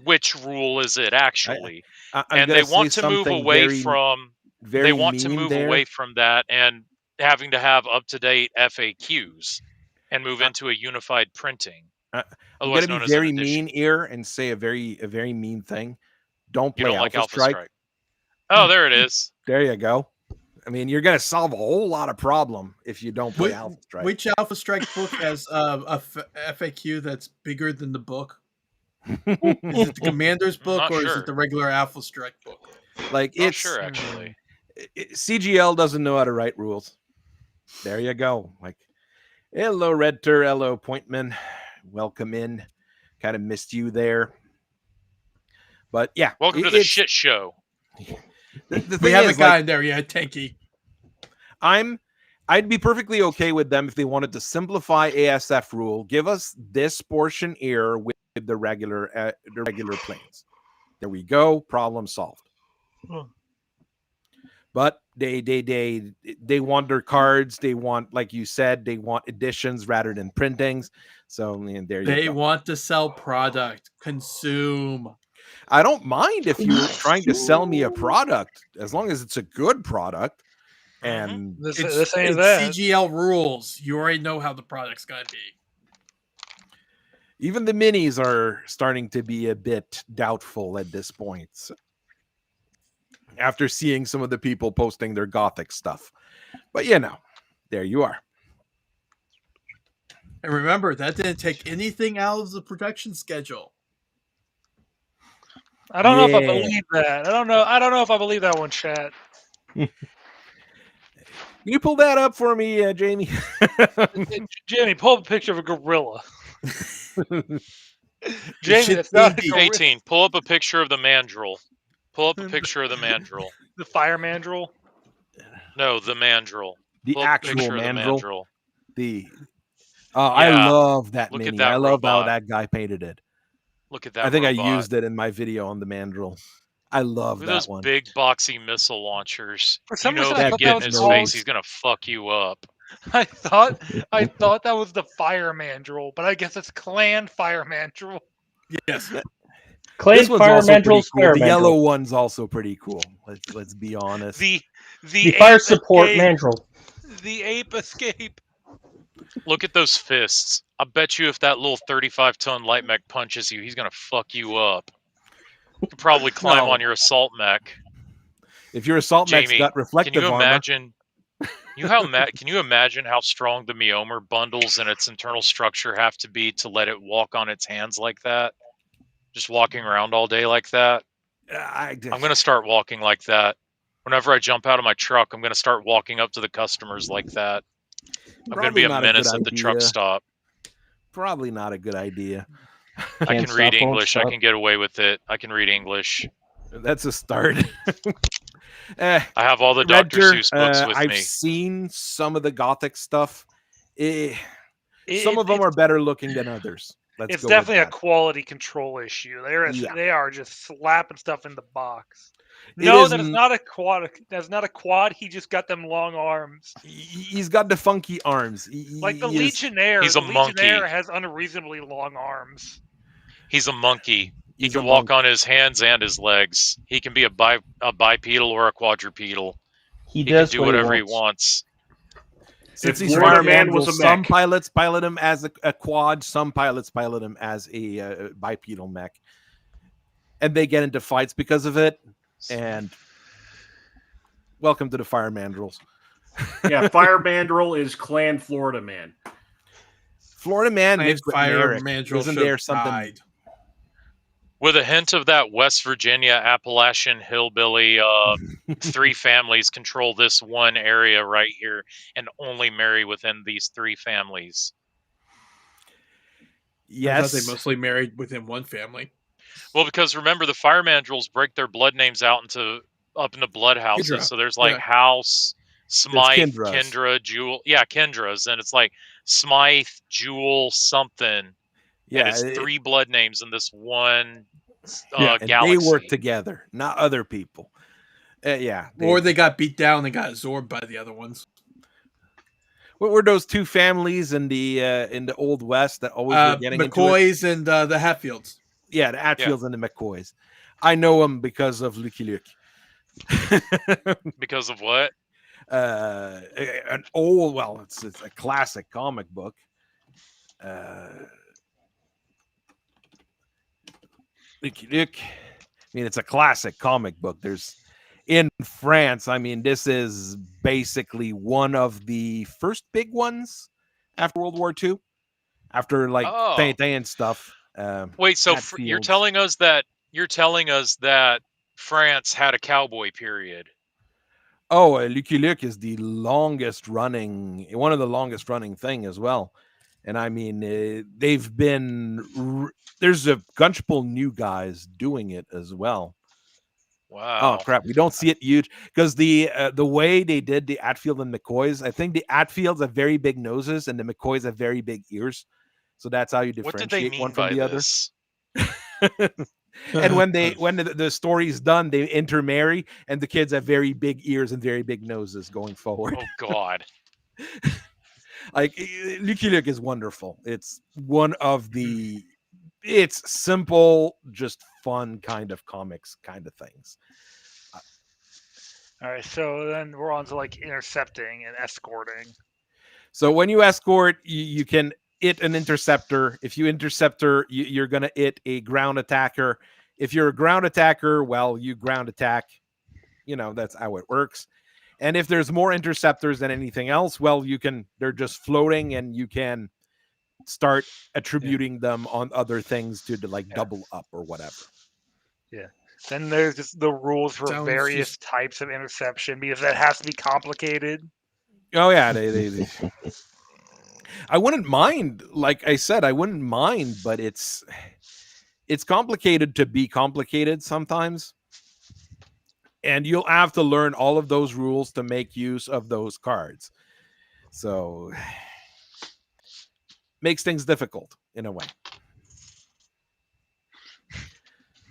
which rule is it actually? And they want to move away from away from that and having to have up-to-date FAQs and move into a unified printing. I'm going to be very mean here and say a very mean thing. Don't play Alpha Strike. Oh, there it is. There you go. I mean, you're going to solve a whole lot of problem if you don't play Alpha Strike. Which Alpha Strike book has a FAQ that's bigger than the book? Is it the Commander's book or is it the regular Alpha Strike book? Like, it's sure, actually. CGL doesn't know how to write rules. There you go. Like, hello, Redter. Hello, Pointman. Welcome in. Kind of missed you there. But yeah. Welcome to the shit show. We have a guy in there, Tanky. I'd be perfectly okay with them if they wanted to simplify ASF rule. Give us this portion here with the regular planes. There we go. Problem solved. But they want their cards. They want, like you said, they want editions rather than printings. So there you go. They want to sell product. Consume. I don't mind if you're trying to sell me a product, as long as it's a good product. And it's CGL rules. You already know how the product's going to be. Even the minis are starting to be a bit doubtful at this point. After seeing some of the people posting their Gothic stuff. But there you are. And remember, that didn't take anything out of the production schedule. I don't know if I believe that. I don't know if I believe that one, chat. Can you pull that up for me, Jamie? Jamie, pull up a picture of a gorilla. Jamie, that's not a gorilla. 18. Pull up a picture of the mandrill. Pull up a picture of the mandrill. The fire mandrill? No, the mandrill. The actual mandrill. I love that mini. I love how that guy painted it. Look at that. I think robot. I used it in my video on the mandrill. I love that those one. Big boxy missile launchers. For some reason, I thought get in his face, he's gonna fuck you up. I thought that was the fire mandrill, but I guess it's clan fire mandrill. Yes. Clan fire mandrill. Cool. The yellow one's also pretty cool. Let's be honest. The fire support mandrill. The ape escape. Look at those fists. I bet you if that little 35-ton light mech punches you, he's gonna fuck you up. You could probably climb on your assault mech. If your assault mech's got reflective armor. Can you imagine how strong the Myomer bundles and its internal structure have to be to let it walk on its hands like that? Just walking around all day like that? I'm going to start walking like that. Whenever I jump out of my truck, I'm going to start walking up to the customers like that. I'm going to be a menace at the truck stop. Probably not a good idea. I can read English. I can get away with it. I can read English. That's a start. I have all the Dr. Seuss books with me. I've seen some of the Gothic stuff. Some of them are better looking than others. It's definitely a quality control issue. They are just slapping stuff in the box. No, that is not a quad. That's not a quad. He just got them long arms. He's got the funky arms. Like the Legionnaire. He's a monkey. Legionnaire has unreasonably long arms. He's a monkey. He can walk on his hands and his legs. He can be a bipedal or a quadrupedal. He can do whatever he wants. Since he's Fireman, some pilots pilot him as a quad. Some pilots pilot him as a bipedal mech. And they get into fights because of it. And welcome to the Fire Mandrills. Yeah, Fire Mandrill is Clan Florida Man. Florida Man mixed with Fire Merrick. Mandrill. Isn't there something? With a hint of that West Virginia Appalachian hillbilly, 3 families control this one area right here and only marry within these 3 families. Yes. I thought they mostly married within one family. Well, because remember, the Fire Mandrills break their blood names out up into blood houses. Kendra. So there's like House, Smythe, Kendra, Jewel. Yeah, Kendra's. And it's like Smythe, Jewel, something. Yeah, and it's 3 blood names in this one and galaxy. they work together, not other people. Or they got beat down and got absorbed by the other ones. What were those two families in the Old West that always were getting McCoys into it? and the Hatfields. Yeah, the Hatfields and the McCoys. I know them because of Lucky Luke. Because of what? An old, well, it's a classic comic book. Lucky Luke. I mean, it's a classic comic book. There's in France. I mean, this is basically one of the first big ones after World War II, after like Tintin and stuff. Wait, so you're telling us that France had a cowboy period? Oh, Lucky Luke is the longest running, one of the longest running thing as well. And I mean, they've been, there's a bunchful new guys doing it as well. Wow. Oh crap, we don't see it huge because the way they did the Atfield and McCoys, I think the Atfields have very big noses and the McCoys have very big ears. So that's how you differentiate one from the other. And when the story's done, they intermarry, and the kids have very big ears and very big noses going forward. Oh God! Like Lucky Luke is wonderful. It's one of the, it's simple, just fun kind of comics kind of things. All right, so then we're on to like intercepting and escorting. So when you escort, you can hit an interceptor. If you interceptor, you're going to hit a ground attacker. If you're a ground attacker, well, you ground attack. You know, that's how it works. And if there's more interceptors than anything else, well, they're just floating and you can start attributing them on other things to double up or whatever. Yeah. Then there's just the rules for various types of interception because that has to be complicated. Oh yeah, they I wouldn't mind, like I said, I wouldn't mind, but it's complicated to be complicated sometimes. And you'll have to learn all of those rules to make use of those cards. So makes things difficult in a way.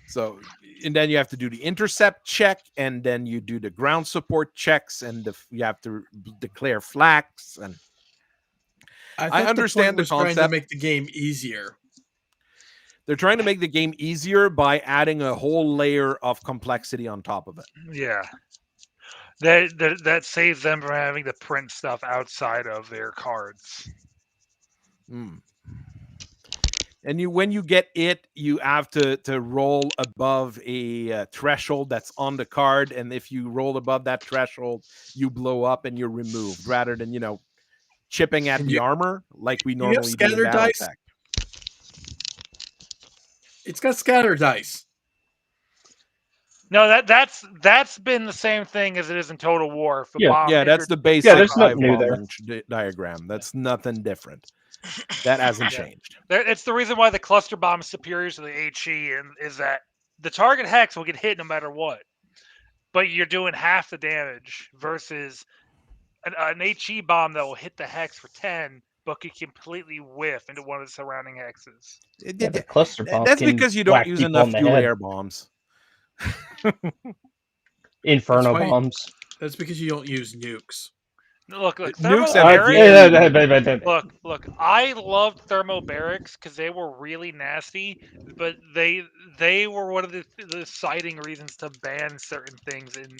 So, and then you have to do the intercept check, and then you do the ground support checks, and you have to declare flags. And I understand the concept. Trying to make the game easier. They're trying to make the game easier by adding a whole layer of complexity on top of it. Yeah. That saves them from having to print stuff outside of their cards. And when you get it, you have to roll above a threshold that's on the card. And if you roll above that threshold, you blow up and you're removed rather than, chipping at the armor like we normally do in Battletech. It's got scatter dice. No, that's been the same thing as it is in Total War. Yeah, that's the basic. Yeah, there's nothing new there. Diagram. That's nothing different. That hasn't changed. It's the reason why the cluster bomb is superior to the HE, and is that the target hex will get hit no matter what, but you're doing half the damage versus an HE bomb that will hit the hex for 10, but could completely whiff into one of the surrounding hexes. The cluster bomb. That's because you don't use enough fuel air bombs. Inferno bombs. That's because you don't use nukes. Look, nukes look. I loved thermobarics because they were really nasty, but they were one of the deciding reasons to ban certain things in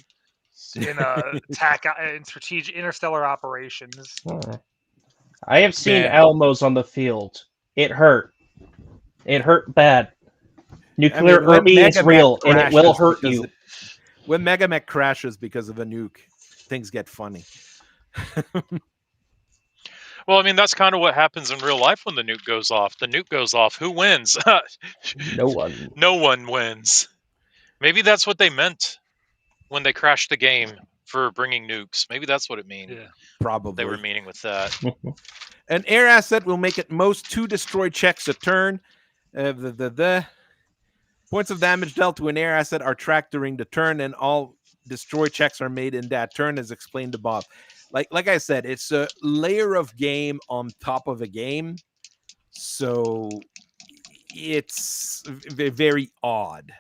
attack in strategic interstellar operations. I have seen Almos on the field. It hurt. It hurt bad. Nuclear army is real, and it will hurt you. When Megamech crashes because of a nuke, things get funny. Well, I mean, that's kind of what happens in real life when the nuke goes off. The nuke goes off. Who wins? No one. No one wins. Maybe that's what they meant when they crashed the game for bringing nukes. Maybe that's what it means. Yeah, probably. They were meaning with that. An air asset will make at most 2 destroy checks a turn. Points of damage dealt to an air asset are tracked during the turn, and all destroy checks are made in that turn, as explained above. Like I said, it's a layer of game on top of a game. So it's very odd,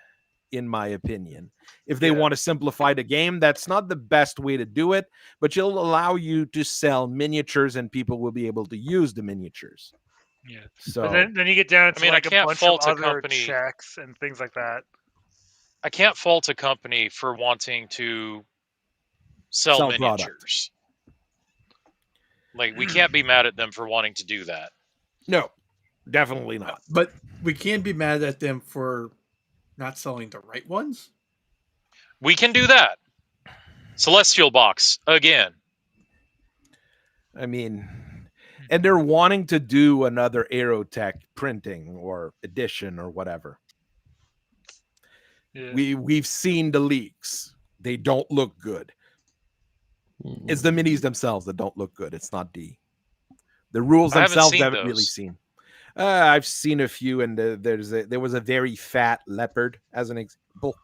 in my opinion. If they Yeah. want to simplify the game, that's not the best way to do it, but it'll allow you to sell miniatures and people will be able to use the miniatures. Yeah. So But then you get down to I like a can't bunch of fault a other company. checks and things like that. I can't fault a company for wanting to sell Sell miniatures. Like, we can't be mad at them for wanting to do that. no, definitely not. But we can't be mad at them for not selling the right ones. We can do that. Celestial Box, again. I mean, and they're wanting to do another Aerotech printing or edition or whatever. Yeah. We've seen the leaks. They don't look good. It's the minis themselves that don't look good. It's not the rules I haven't themselves. seen Haven't really those. seen. I've seen a few, and there was a very fat leopard as an example.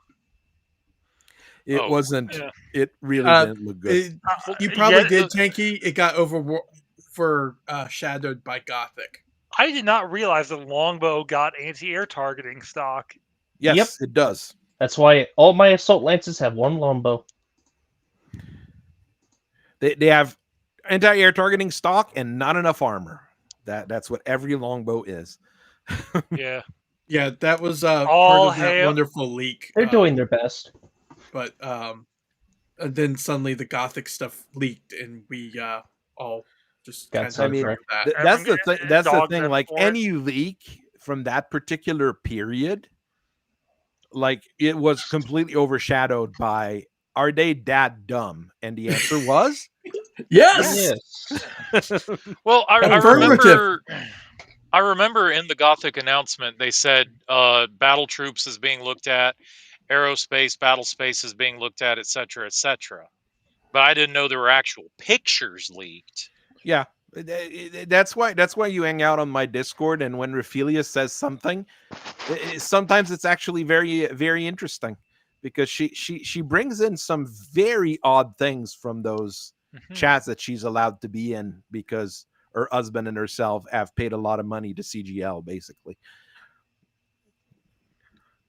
It Oh, wasn't. yeah. It really didn't look good. You probably Yeah, did, Tanky. It got overshadowed by Gothic. I did not realize that Longbow got anti-air targeting stock. Yes, Yep. it does. That's why all my assault lances have one longbow. They have anti-air targeting stock and not enough armor. That's what every longbow is. Yeah. Yeah, that was All part of that hail- wonderful leak. They're doing their best. But and then suddenly the Gothic stuff leaked, and we all just Got kind of sidetracked. that. That's the thing. That's the Dogged thing. them Like for it. any leak from that particular period, like it was completely overshadowed by, are they that dumb? And the answer was Yes. Yes. well, I Affirmative. remember in the Gothic announcement they said battle troops is being looked at, aerospace, battle space is being looked at, etc., etc. But I didn't know there were actual pictures leaked. yeah. That's why you hang out on my Discord, and when Raphelia says something, sometimes it's actually very, very interesting because she brings in some very odd things from those chats that she's allowed to be in because her husband and herself have paid a lot of money to CGL, basically.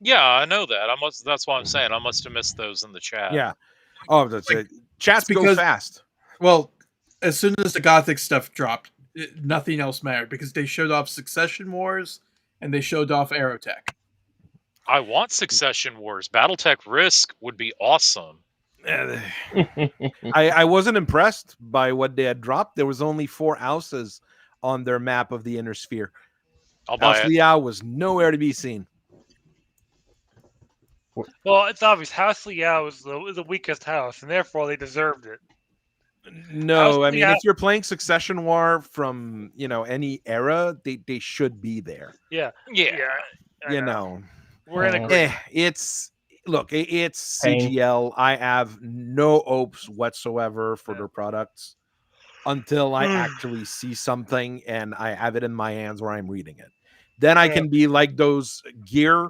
Yeah, I know that. That's why I'm saying I must have missed those in the chat. Yeah. Oh, that's Like, chats go because- fast. Well, as soon as the Gothic stuff dropped, nothing else mattered because they showed off Succession Wars and they showed off Aerotech. I want Succession Wars. Battletech Risk would be awesome. I wasn't impressed by what they had dropped. There was only 4 houses on their map of the inner sphere. I'll buy House it. Liao was nowhere to be seen. Well, it's obvious. House Liao is the weakest house, and therefore they deserved it. No, I mean, Liao- if you're playing Succession War from, any era, they should be there. Yeah. Yeah. I know. We're in agreement. It's Pain. CGL. I have no hopes whatsoever for their products until I actually see something and I have it in my hands where I'm reading it. Then I can be like those gear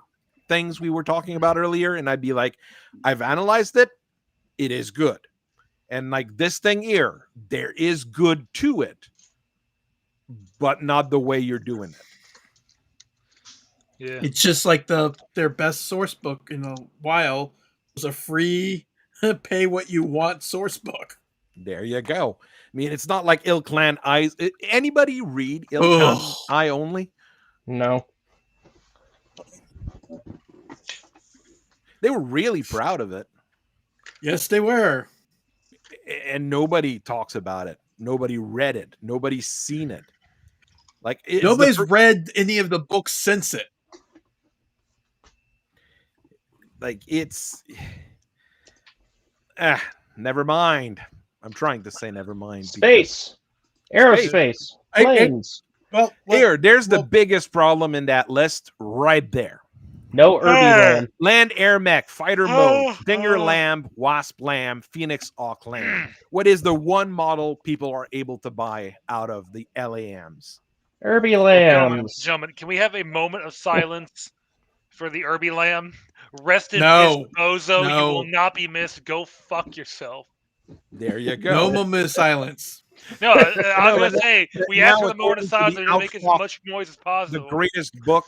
things we were talking about earlier, and I'd be like, I've analyzed it. It is good. And like this thing here, there is good to it, but not the way you're doing it. Yeah. It's just like their best source book in a while was a free pay what you want source book. There you go. I mean, it's not like Il Clan Eyes. Anybody read Il Clan Eye Only? No. They were really proud of it. Yes, they were. And nobody talks about it. Nobody read it. Nobody's seen it. Like Nobody's read any of the books since it. Like it's never mind. I'm trying to say never mind. Space. Aerospace. Planes. There's the biggest problem in that list right there. No Irby Land. Land Air Mech, Fighter Mode, Stinger Lamb, Wasp Lamb, Phoenix Hawk Lamb. What is the one model people are able to buy out of the LAMs? Irby Lambs. Gentlemen, can we have a moment of silence for the Irby Lamb? Rest in No. peace, Bozo. No. You will not be missed. Go fuck yourself. There you go. No moment of silence. No, I'm going to say, we ask for the it's moment of silence the and make as outflow much noise as possible. The greatest book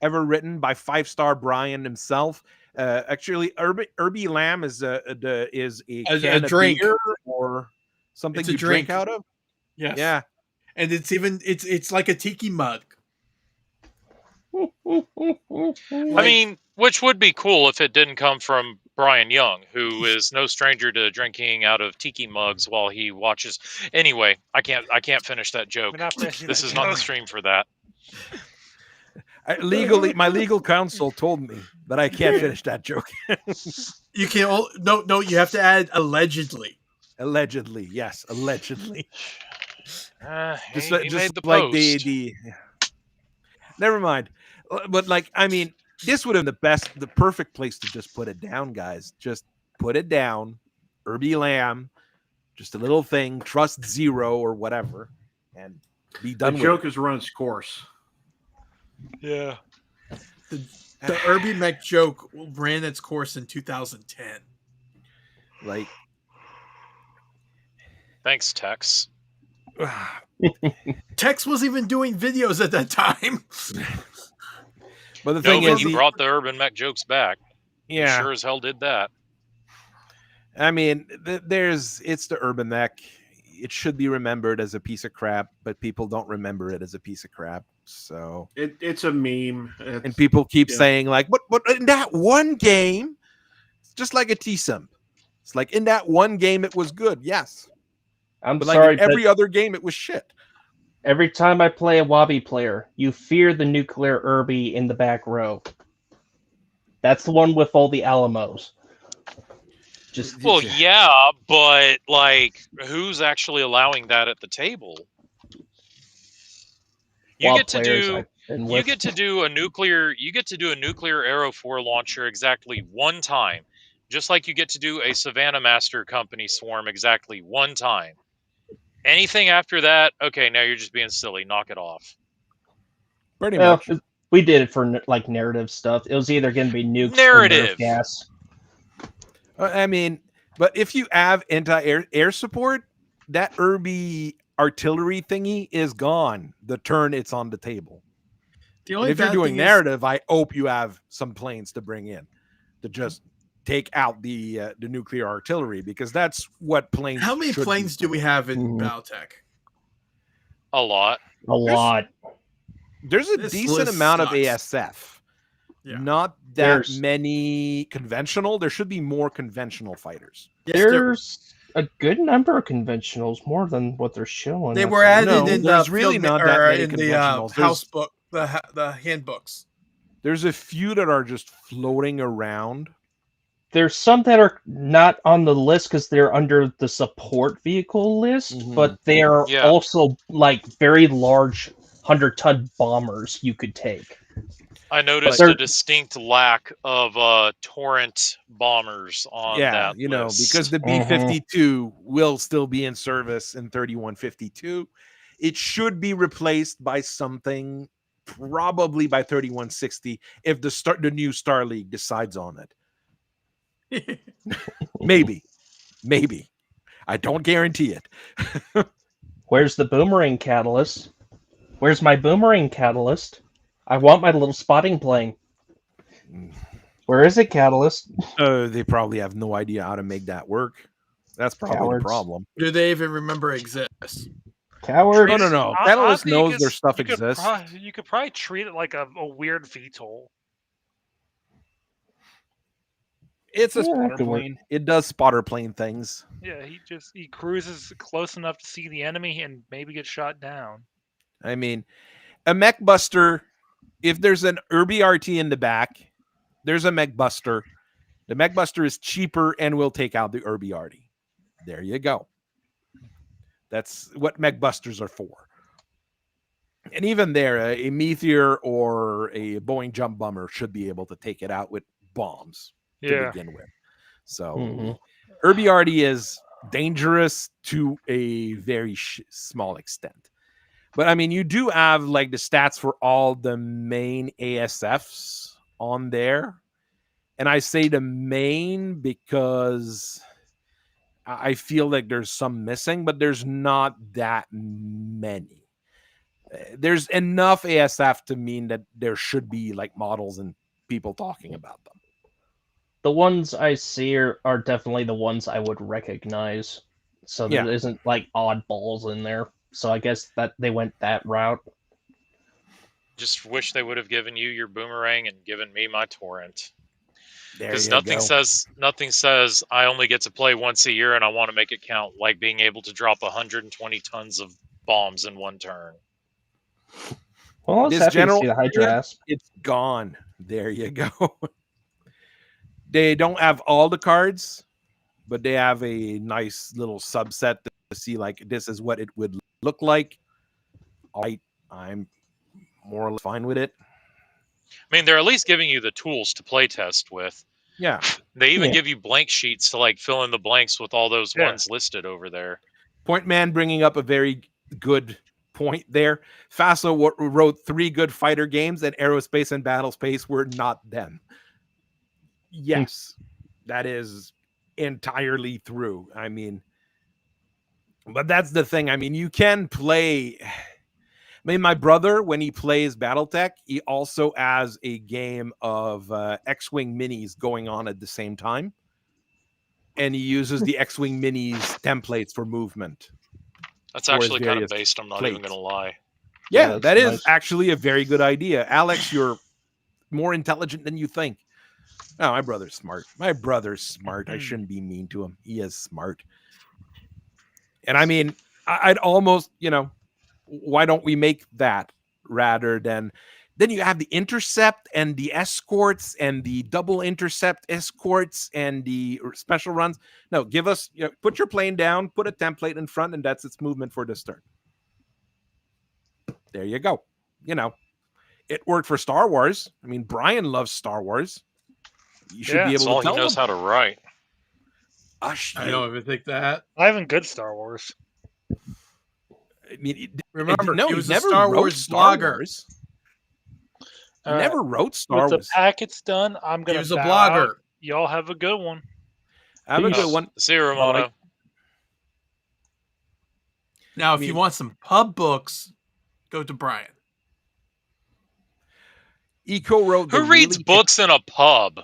ever written by 5-star Brian himself. Actually, Herbie Lamb is a can of drink beer or something It's a you drink drink. out of. Yes. Yeah. And it's like a tiki mug. I mean, which would be cool if it didn't come from Brian Young, who is no stranger to drinking out of tiki mugs while he watches. Anyway, I can't finish that joke. We're not finishing This that is not the joke. stream for that. Legally, my legal counsel told me that I can't finish that joke. You can no. You have to add allegedly. Allegedly, yes, allegedly. He just made the like post. the. Never mind, but like I mean, this would have been the perfect place to just put it down, guys. Just put it down, Herbie Lamb, just a little thing, trust zero or whatever, and be done The with joke it. has run its course. Yeah. The Herbie Mech joke ran its course in 2010. Like, Thanks, Tex. Tex was even doing videos at that time. but the No, thing but is, he brought the Urban Mech jokes back. yeah, He sure as hell did that. I mean, it's the Urban Mech. It should be remembered as a piece of crap, but people don't remember it as a piece of crap. So it's a meme, and people keep saying like, but in that one game, it's just like a T-Simp. It's like in that one game it was good, yes. I'm But sorry, like in every other game it was shit. Every time I play a Wabi player, you fear the nuclear Irby in the back row. That's the one with all the Alamos. Well, yeah, but like, who's actually allowing that at the table? You get to do a nuclear Arrow 4 launcher exactly one time, just like you get to do a Savannah Master Company swarm exactly one time. Anything after that, okay, now you're just being silly. Knock it off. Pretty much. We did it for like narrative stuff. It was either going to be nukes or Nerf gas. I mean, but if you have anti-air support, that Irby artillery thingy is gone the turn it's on the table. And if you're doing narrative, I hope you have some planes to bring in to just take out the nuclear artillery, because that's what planes. How many planes do we have in Battletech? A lot. There's a decent amount of ASF. Yeah. Not that many conventional. There should be more conventional fighters. There's a good number of conventionals, more than what they're showing. They were added in the really not that many in conventionals. The house book, the handbooks. There's a few that are just floating around. There's some that are not on the list because they're under the support vehicle list, but they are also like very large 100-ton bombers you could take. I noticed a distinct lack of torrent bombers on that list. Because the B-52 will still be in service in 3152. It should be replaced by something probably by 3160 if the new Star League decides on it. Maybe. I don't guarantee it. Where's the boomerang catalyst? Where's my boomerang catalyst? I want my little spotting plane. Where is it, Catalyst? They probably have no idea how to make that work. That's probably the problem. Do they even remember exists? Cowards. No. Catalyst knows their stuff exists. You could probably treat it like a weird VTOL. It's a spotter plane. It does spotter plane things. Yeah, he cruises close enough to see the enemy and maybe get shot down. I mean, a mech buster. If there's an Irby RT in the back, there's a mech buster. The mech buster is cheaper and will take out the Irby RT. There you go. That's what mech busters are for. And even there, a Meteor or a Boeing jump bomber should be able to take it out with bombs to begin with. So Irby RT is dangerous to a very small extent. But I mean, you do have like the stats for all the main ASFs on there. And I say the main because I feel like there's some missing, but there's not that many. there's enough ASF to mean that there should be like models and people talking about them. The ones I see are definitely the ones I would recognize. So there isn't like oddballs in there. So I guess that they went that route. Just wish they would have given you your boomerang and given me my torrent. Because nothing says I only get to play once a year and I want to make it count, like being able to drop 120 tons of bombs in one turn. Well, I was happy to see the Hydra Asp. It's gone. There you go. They don't have all the cards, but they have a nice little subset to see like this is what it would look like. I'm more or less fine with it. I mean, they're at least giving you the tools to play test with. Yeah. They even give you blank sheets to like fill in the blanks with all those ones listed over there. Point Man bringing up a very good point there. Faso wrote 3 good fighter games, and Aerospace and Battlespace were not them. Yes, that is entirely true. I mean, but that's the thing. I mean, you can play. I mean, my brother, when he plays Battletech, he also has a game of X-Wing minis going on at the same time. And he uses the X-Wing minis templates for movement. That's actually kind of based, I'm not even going to lie. Yeah, that is actually a very good idea. Alex, you're more intelligent than you think. Oh, my brother's smart. I shouldn't be mean to him. He is smart. And I mean, I'd almost, why don't we make that rather than then you have the intercept and the escorts and the double intercept escorts and the special runs. No, give us, put your plane down, put a template in front, and that's its movement for this turn. There you go. It worked for Star Wars. I mean, Brian loves Star Wars. You should be able to tell him. All he knows how to write. I don't even think that. I have a good Star Wars. I mean, remember, he was a Star Wars blogger. Never wrote Star Wars. With the packet's done, I'm going to. He was a blogger. Out. Y'all have a good one. Have a good one. See you, Romano. Now, if you want some pub books, go to Brian. Eco wrote. Who reads books in a pub?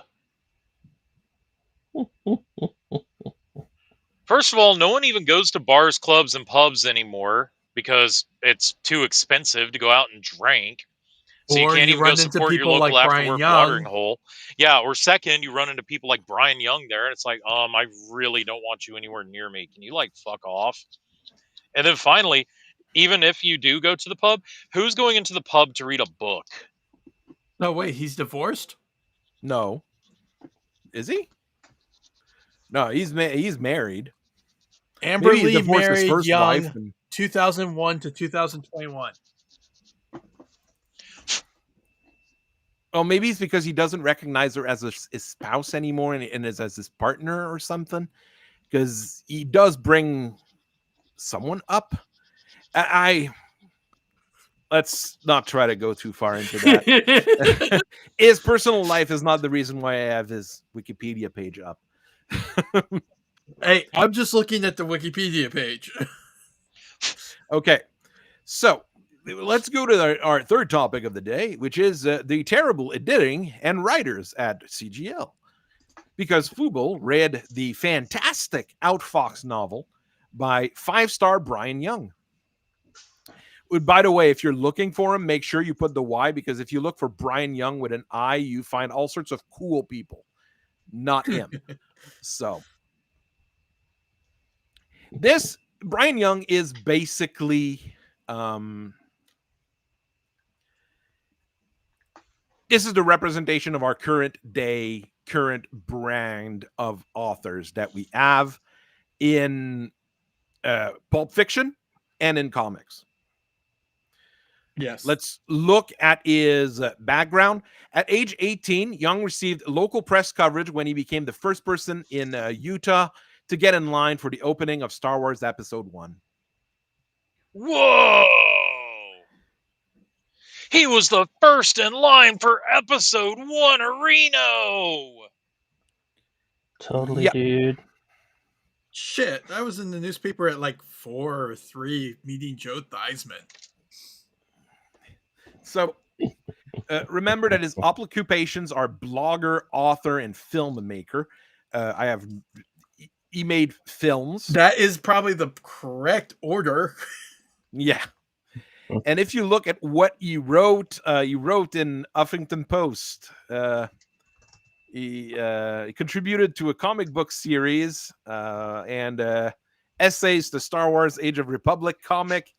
First of all, no one even goes to bars, clubs, and pubs anymore because it's too expensive to go out and drink. So you can't even go support your local after-work watering hole. Yeah, or second, you run into people like Brian Young there, and it's like, I really don't want you anywhere near me. Can you, fuck off? And then finally, even if you do go to the pub, who's going into the pub to read a book? No, wait, he's divorced? No. Is he? No, he's married. Amber Lee married his first Young, wife 2001 to 2021. Oh, maybe it's because he doesn't recognize her as his spouse anymore and as his partner or something. Because he does bring someone up. Let's not try to go too far into that. His personal life is not the reason why I have his Wikipedia page up. Hey, I'm just looking at the Wikipedia page. Okay, so let's go to our third topic of the day, which is the terrible editing and writers at CGL. Because Fubel read the fantastic Outfox novel by 5-star Brian Young. By the way, if you're looking for him, make sure you put the Y, because if you look for Brian Young with an I, you find all sorts of cool people, not him. So this Brian Young is basically this is the representation of our current brand of authors that we have in pulp fiction and in comics. Yes. Let's look at his background. At age 18, Young received local press coverage when he became the first person in Utah to get in line for the opening of Star Wars Episode 1. Whoa! He was the first in line for Episode 1, Reno! Totally, dude. Shit, I was in the newspaper at 4 or 3 meeting Joe Theismann. So remember that his occupations are blogger, author, and filmmaker. He made films. That is probably the correct order. Yeah. And if you look at what he wrote in Huffington Post. He contributed to a comic book series and essays to Star Wars Age of Republic comic.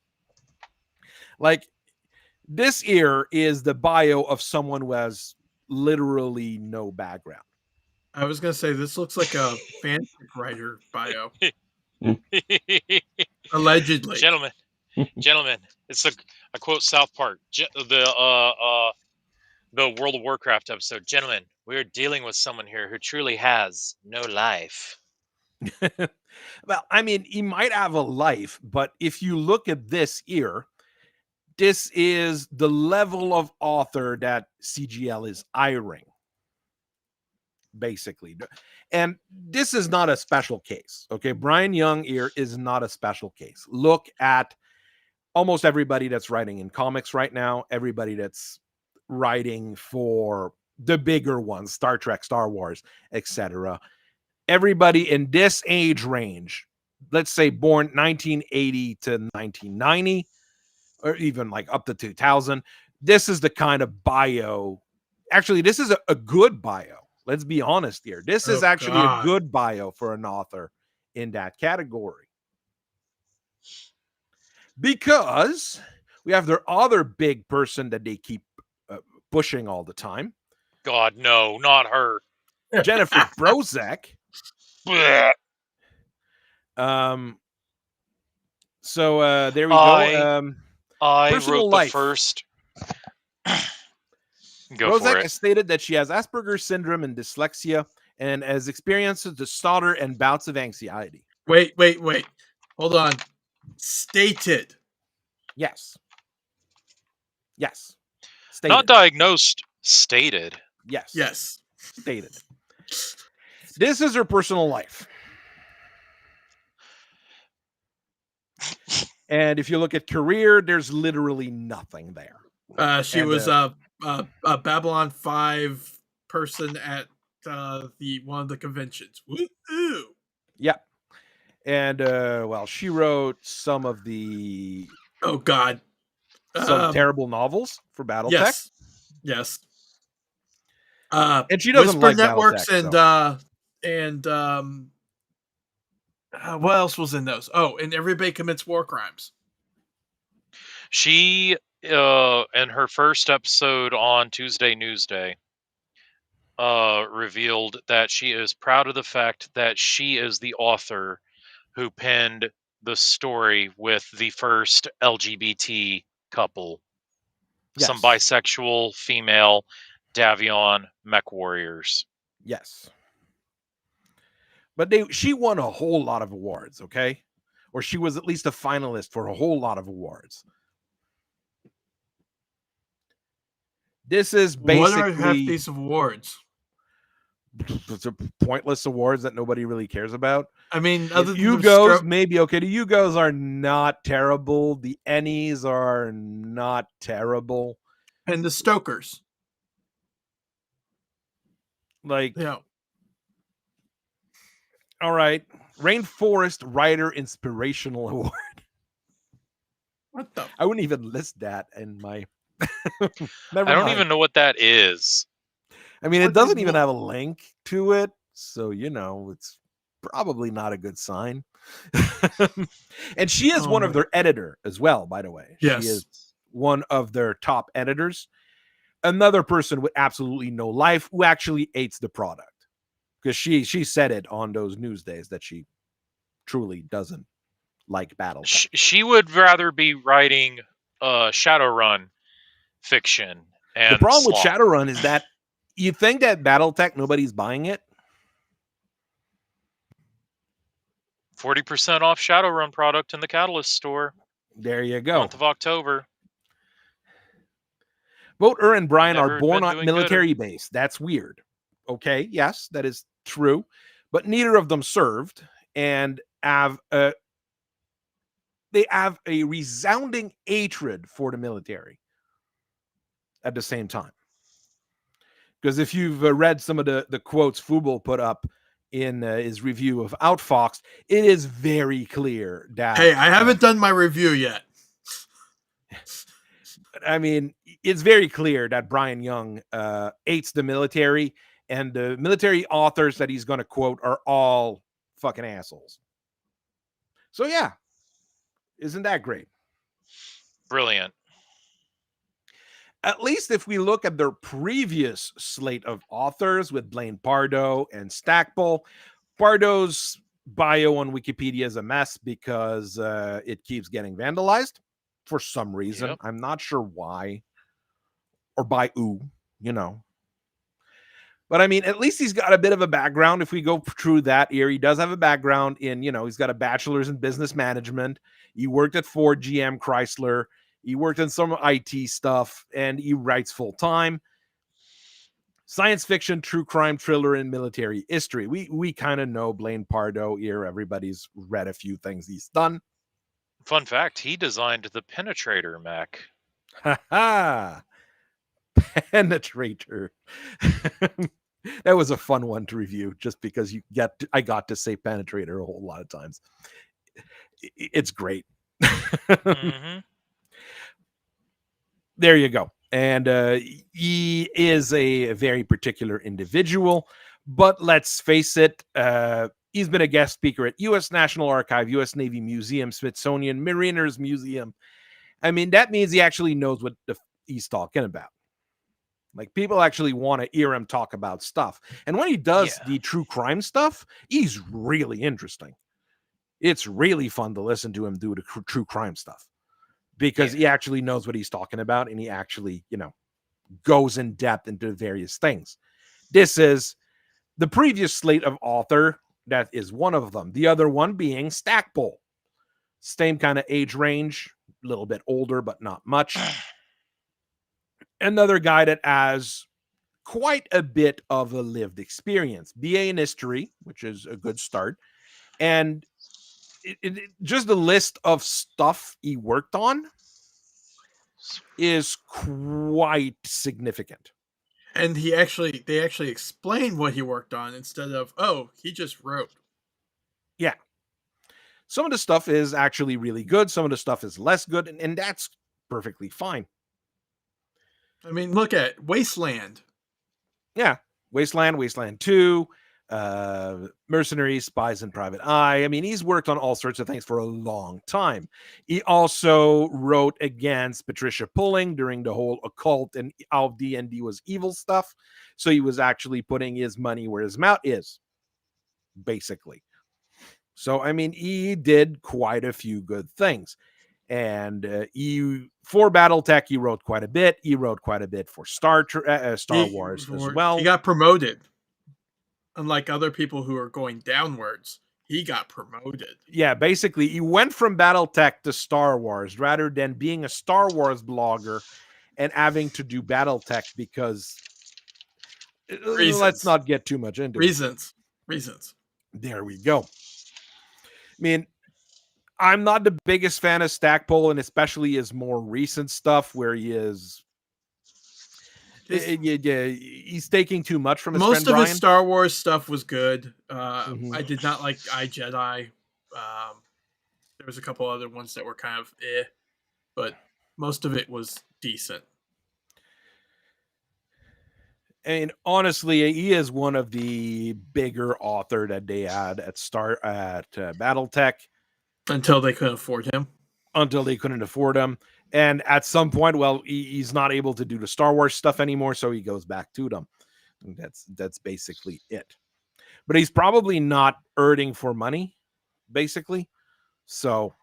Like, this here is the bio of someone who has literally no background. I was going to say, this looks like a fanfic writer bio. Allegedly. Gentlemen, it's I quote South Park, the World of Warcraft episode. Gentlemen, we're dealing with someone here who truly has no life. Well, I mean, he might have a life, but if you look at this here, this is the level of author that CGL is hiring, basically. And this is not a special case, okay? Brian Young here is not a special case. Look at almost everybody that's writing in comics right now, everybody that's writing for the bigger ones, Star Trek, Star Wars, etc. Everybody in this age range, let's say born 1980 to 1990, or even like up to 2000, this is the kind of bio. Actually, this is a good bio. Let's be honest here. This is actually a good bio for an author in that category. Because we have their other big person that they keep pushing all the time. God, no, not her. Jennifer Brozek. So there we go. I wrote the first. Go for it. Brozek has stated that she has Asperger's syndrome and dyslexia and has experienced the stutter and bouts of anxiety. Wait. Hold on. Stated. Yes. Stated. Not diagnosed, stated. Yes. Stated. This is her personal life. And if you look at career, there's literally nothing there. She was a Babylon 5 person at one of the conventions. Woo-hoo. Yeah. And well, she wrote some of the some terrible novels for Battletech. Yes. And she doesn't Whisper like Networks Battletech, and what else was in those? Oh, and Everybody Commits War Crimes. She in her first episode on Tuesday Newsday revealed that she is proud of the fact that she is the author who penned the story with the first LGBT couple. Yes. Some bisexual female Davion mech warriors. Yes. But she won a whole lot of awards, okay? Or she was at least a finalist for a whole lot of awards. This is basically... What are half these awards? It's a pointless awards that nobody really cares about. I mean, other than Hugos, maybe okay. The Hugos are not terrible. The Ennies are not terrible. And the Stokers. Like, yeah. All right. Rainforest Writer Inspirational Award. What the? I wouldn't even list that in my... I don't even know what that is. I mean, it doesn't even have a link to it. So, it's probably not a good sign. And she is one of their editor as well, by the way. Yes. She is one of their top editors. Another person with absolutely no life who actually hates the product. Because she said it on those news days that she truly doesn't like Battletech. She would rather be writing Shadowrun fiction. And the problem with Shadowrun is that you think that Battletech, nobody's buying it? 40% off Shadowrun product in the Catalyst store. There you go. Month of October. Both her and Brian are born on military base. That's weird. Okay, yes, that is true. But neither of them served and they have a resounding hatred for the military. at the same time. Because if you've read some of the quotes Fubel put up in his review of Outfoxed, it is very clear that... Hey, I haven't done my review yet. I mean, it's very clear that Brian Young hates the military, and the military authors that he's going to quote are all fucking assholes. So yeah, isn't that great? Brilliant. At least if we look at their previous slate of authors with Blaine Pardo and Stackpole, Pardo's bio on Wikipedia is a mess because it keeps getting vandalized for some reason. Yep. I'm not sure why or by who, you know. But I mean, at least he's got a bit of a background. If we go through that here, he does have a background in, you know, he's got a bachelor's in business management. He worked at Ford, GM, Chrysler. He worked in some IT stuff, and he writes full time. Science fiction, true crime, thriller, and military history. We kind of know Blaine Pardo here. Everybody's read a few things he's done. Fun fact, he designed the Penetrator mech. Ha ha! Penetrator. That was a fun one to review, just because I got to say Penetrator a whole lot of times. It's great. Mm-hmm. There you go. And he is a very particular individual, but let's face it, he's been a guest speaker at U.S. National Archive, U.S. Navy Museum, Smithsonian, Mariners Museum. I mean, that means he actually knows what he's talking about. Like, people actually want to hear him talk about stuff. And when he does the true crime stuff, he's really interesting. It's really fun to listen to him do the true crime stuff, because he actually knows what he's talking about, and he actually, you know, goes in depth into various things. This is the previous slate of author. That is one of them. The other one being Stackpole. Same kind of age range, a little bit older, but not much. Another guy that has quite a bit of a lived experience. BA in history, which is a good start. And just the list of stuff he worked on is quite significant. And they actually explain what he worked on instead of, oh, he just wrote. Yeah. Some of the stuff is actually really good. Some of the stuff is less good, and that's perfectly fine. I mean, look at Wasteland. Yeah. Wasteland 2, Mercenaries, Spies, and Private Eye. I mean, he's worked on all sorts of things for a long time. He also wrote against Patricia Pulling during the whole occult and how D&D was evil stuff. So he was actually putting his money where his mouth is, basically. So, I mean, he did quite a few good things. And for Battletech, he wrote quite a bit. He wrote quite a bit for Star Wars as well. He got promoted. Unlike other people who are going downwards, he got promoted. Yeah, basically, he went from Battletech to Star Wars rather than being a Star Wars blogger and having to do Battletech because let's not get too much into Reasons. There we go. I mean, I'm not the biggest fan of Stackpole, and especially his more recent stuff where he is... he's taking too much from his most friend of Brian. his Star Wars stuff was good. I did not like iJedi. There was a couple other ones that were kind of but most of it was decent. And honestly, he is one of the bigger author that they had at Battletech until they couldn't afford him. And at some point, well, he's not able to do the Star Wars stuff anymore, so he goes back to them. And that's basically it. But he's probably not earning for money, basically. So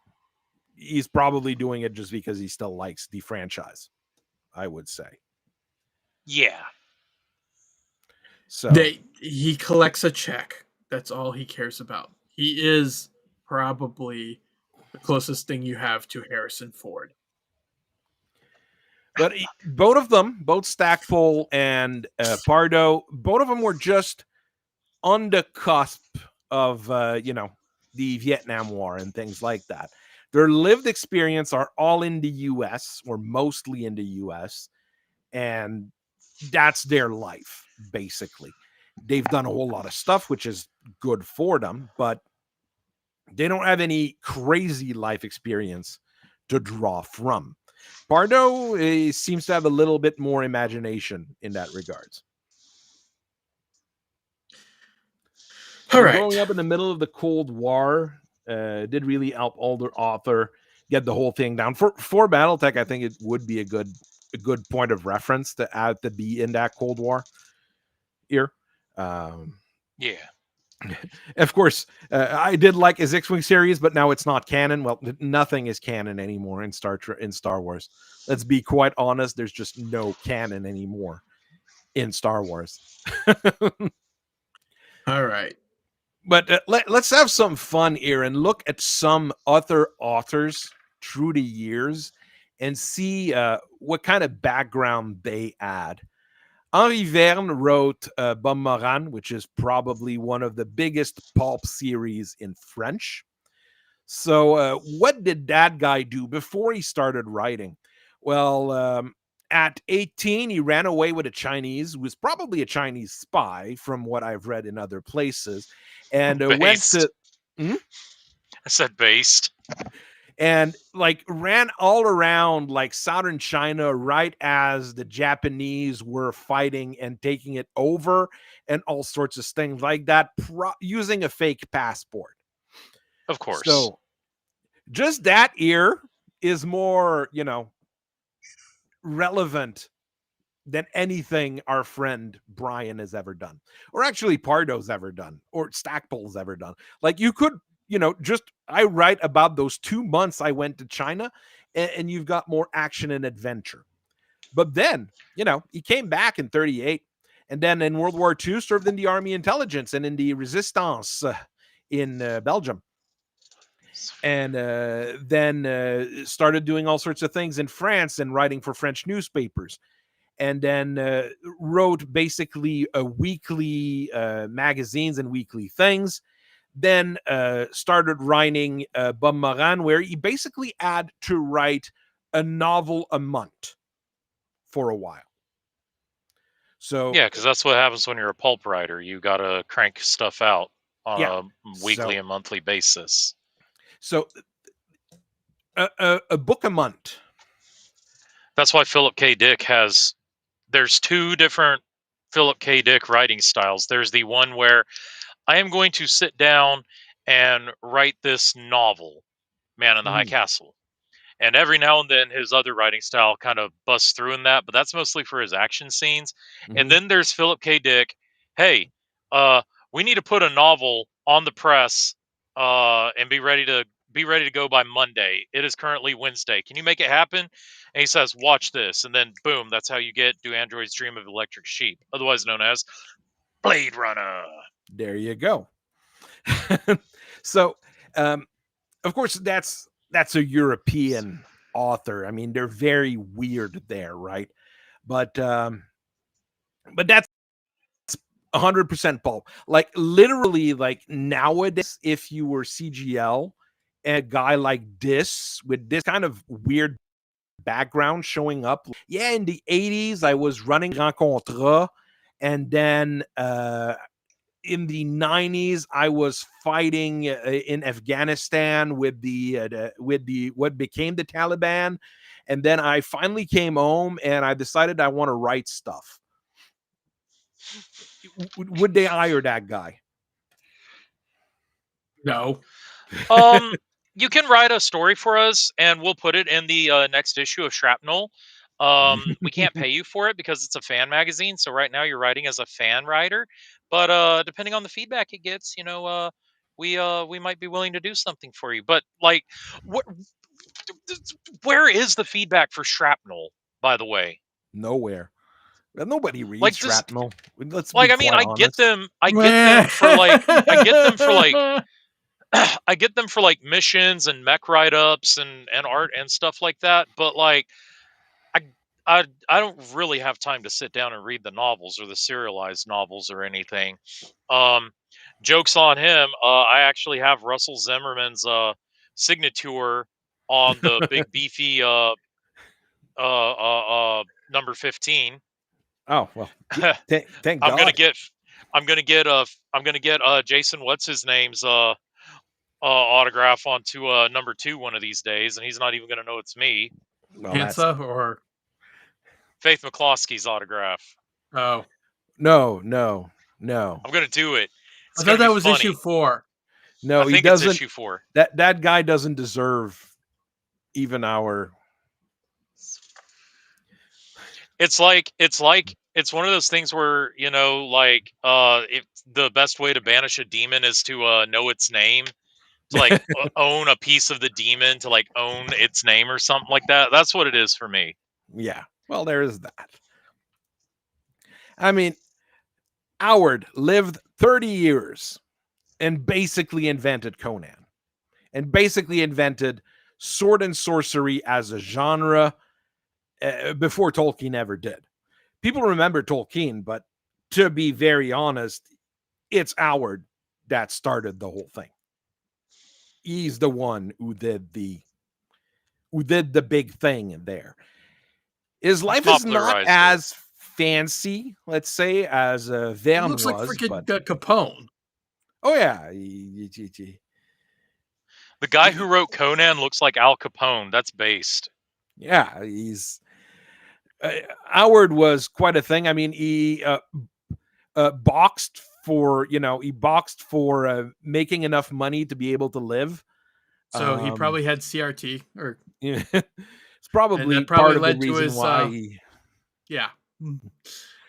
he's probably doing it just because he still likes the franchise, I would say. Yeah. So he collects a check. That's all he cares about. He is probably the closest thing you have to Harrison Ford. But both of them, both Stackpole and Pardo, both of them were just on the cusp of, the Vietnam War and things like that. Their lived experience are all in the U.S. or mostly in the U.S. and that's their life, basically. They've done a whole lot of stuff, which is good for them, but they don't have any crazy life experience to draw from. Pardo seems to have a little bit more imagination in that regards. All right. Growing up in the middle of the Cold War did really help older author get the whole thing down. For Battletech, I think it would be a good point of reference to add to be in that Cold War year. Yeah. Of course, I did like his X-Wing series, but now it's not canon. Well, nothing is canon anymore in Star Wars. Let's be quite honest. There's just no canon anymore in Star Wars. All right. But let's have some fun here and look at some other authors through the years and see what kind of background they add. Henri Verne wrote Moran, which is probably one of the biggest pulp series in French. So what did that guy do before he started writing? Well, at 18, he ran away with a Chinese, who was probably a Chinese spy from what I've read in other places, and went to... I said based. And like ran all around like southern China right as the Japanese were fighting and taking it over and all sorts of things like that, using a fake passport. Of course. So just that year is more, relevant than anything our friend Brian has ever done, or actually Pardo's ever done, or Stackpole's ever done. Like you could, I write about those 2 months I went to China, and you've got more action and adventure. But then, he came back in 1938, and then in World War II served in the Army Intelligence and in the Resistance in Belgium. And then started doing all sorts of things in France and writing for French newspapers. And then wrote basically weekly magazines and weekly things. Then started writing Moran, where he basically had to write a novel a month for a while. So yeah, because that's what happens when you're a pulp writer. You got to crank stuff out on a weekly and monthly basis. So a book a month. That's why Philip K. Dick there's 2 different Philip K. Dick writing styles. There's the one where I am going to sit down and write this novel, Man in the High Castle. And every now and then his other writing style kind of busts through in that, but that's mostly for his action scenes. And then there's Philip K. Dick. Hey, we need to put a novel on the press and be ready to go by Monday. It is currently Wednesday. Can you make it happen? And he says, watch this. And then boom, that's how you get Do Androids Dream of Electric Sheep, otherwise known as Blade Runner. There you go. So, of course, that's a European author. I mean, they're very weird there, right? But that's 100% pulp. Like literally, like nowadays, if you were CGL and a guy like this with this kind of weird background showing up, in the 80s, I was running Grand Contrat, and then in the 90s, I was fighting in Afghanistan with the what became the Taliban, and then I finally came home and I decided I want to write stuff. Would they hire that guy? No. You can write a story for us, and we'll put it in the next issue of Shrapnel. We can't pay you for it because it's a fan magazine. So right now you're writing as a fan writer, but depending on the feedback it gets, we might be willing to do something for you. But like, where is the feedback for Shrapnel? By the way, nowhere. Nobody reads Shrapnel. Let's like, be I mean, quite I honest. get them. I get them for like. I get them for like. I get them for like missions and mech write-ups and art and stuff like that, but like I don't really have time to sit down and read the novels or the serialized novels or anything. Jokes on him. I actually have Russell Zimmerman's signature on the big beefy number 15. Oh well, thank I'm God. gonna get Jason what's his name's autograph onto number 2 one of these days, and he's not even gonna know it's me. Well, Hansa or Faith McCloskey's autograph. oh no. I'm gonna do it. It's I gonna thought that be was funny. issue 4. No, I he think it's doesn't. issue 4. That guy doesn't deserve even our. It's one of those things where, you know, like if the best way to banish a demon is to know its name, to like own a piece of the demon, to like own its name or something like that. That's what it is for me. Yeah, well, there is that. I mean, Howard lived 30 years and basically invented Conan, and basically invented sword and sorcery as a genre before Tolkien ever did. People remember Tolkien, but to be very honest, it's Howard that started the whole thing. He's the one who did the big thing there. His life is not as fancy, let's say, as Verne looks like was. freaking But Capone. oh yeah, the guy who wrote Conan looks like Al Capone. That's based. Yeah, he's Howard was quite a thing. I mean, he boxed for making enough money to be able to live. So he probably had CRT, or it's probably part of the reason why. Yeah,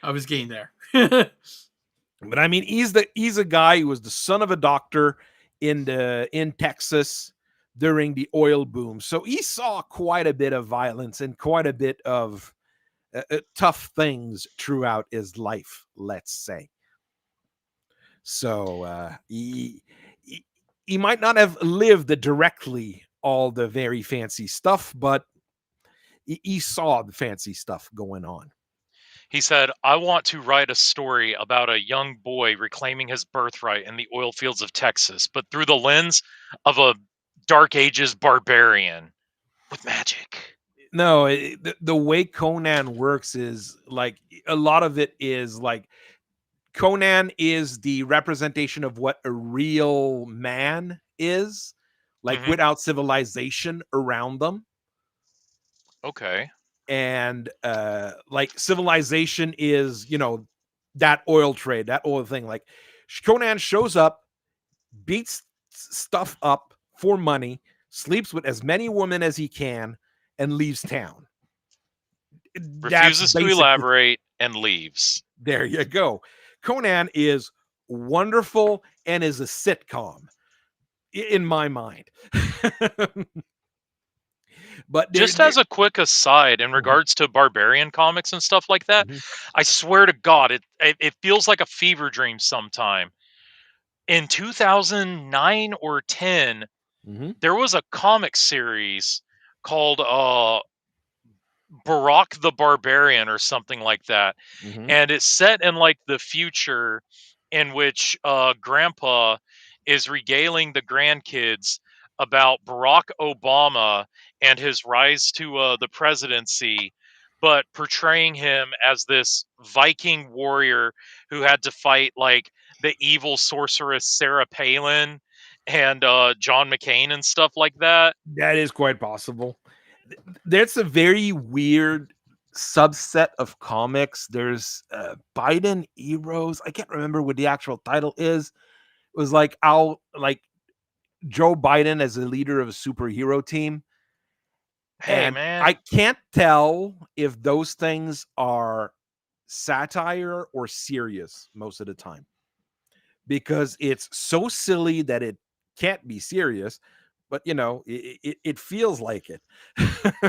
I was getting there. But I mean, he's a guy who was the son of a doctor in Texas during the oil boom, so he saw quite a bit of violence and quite a bit of tough things throughout his life, let's say. So he might not have lived directly all the very fancy stuff, but he saw the fancy stuff going on. He said, I want to write a story about a young boy reclaiming his birthright in the oil fields of Texas, but through the lens of a Dark Ages barbarian with magic. No, the way Conan works is like a lot of it is like Conan is the representation of what a real man is, like without civilization around them. Okay. And like civilization is, that oil trade, that oil thing. Like Conan shows up, beats stuff up for money, sleeps with as many women as he can, and leaves town. Refuses to elaborate and leaves. There you go. Conan is wonderful and is a sitcom in my mind. But just as a quick aside, in regards to barbarian comics and stuff like that, I swear to God, it feels like a fever dream sometime. In 2009 or 10, there was a comic series called Barak the Barbarian or something like that. And it's set in like the future, in which Grandpa is regaling the grandkids about Barack Obama and his rise to the presidency, but portraying him as this Viking warrior who had to fight like the evil sorceress Sarah Palin and John McCain and stuff like that. That is quite possible. That's a very weird subset of comics. There's Biden Heroes. I can't remember what the actual title is. It was like Joe Biden as a leader of a superhero team. Hey, and man. I can't tell if those things are satire or serious most of the time, because it's so silly that it can't be serious, but it feels like it.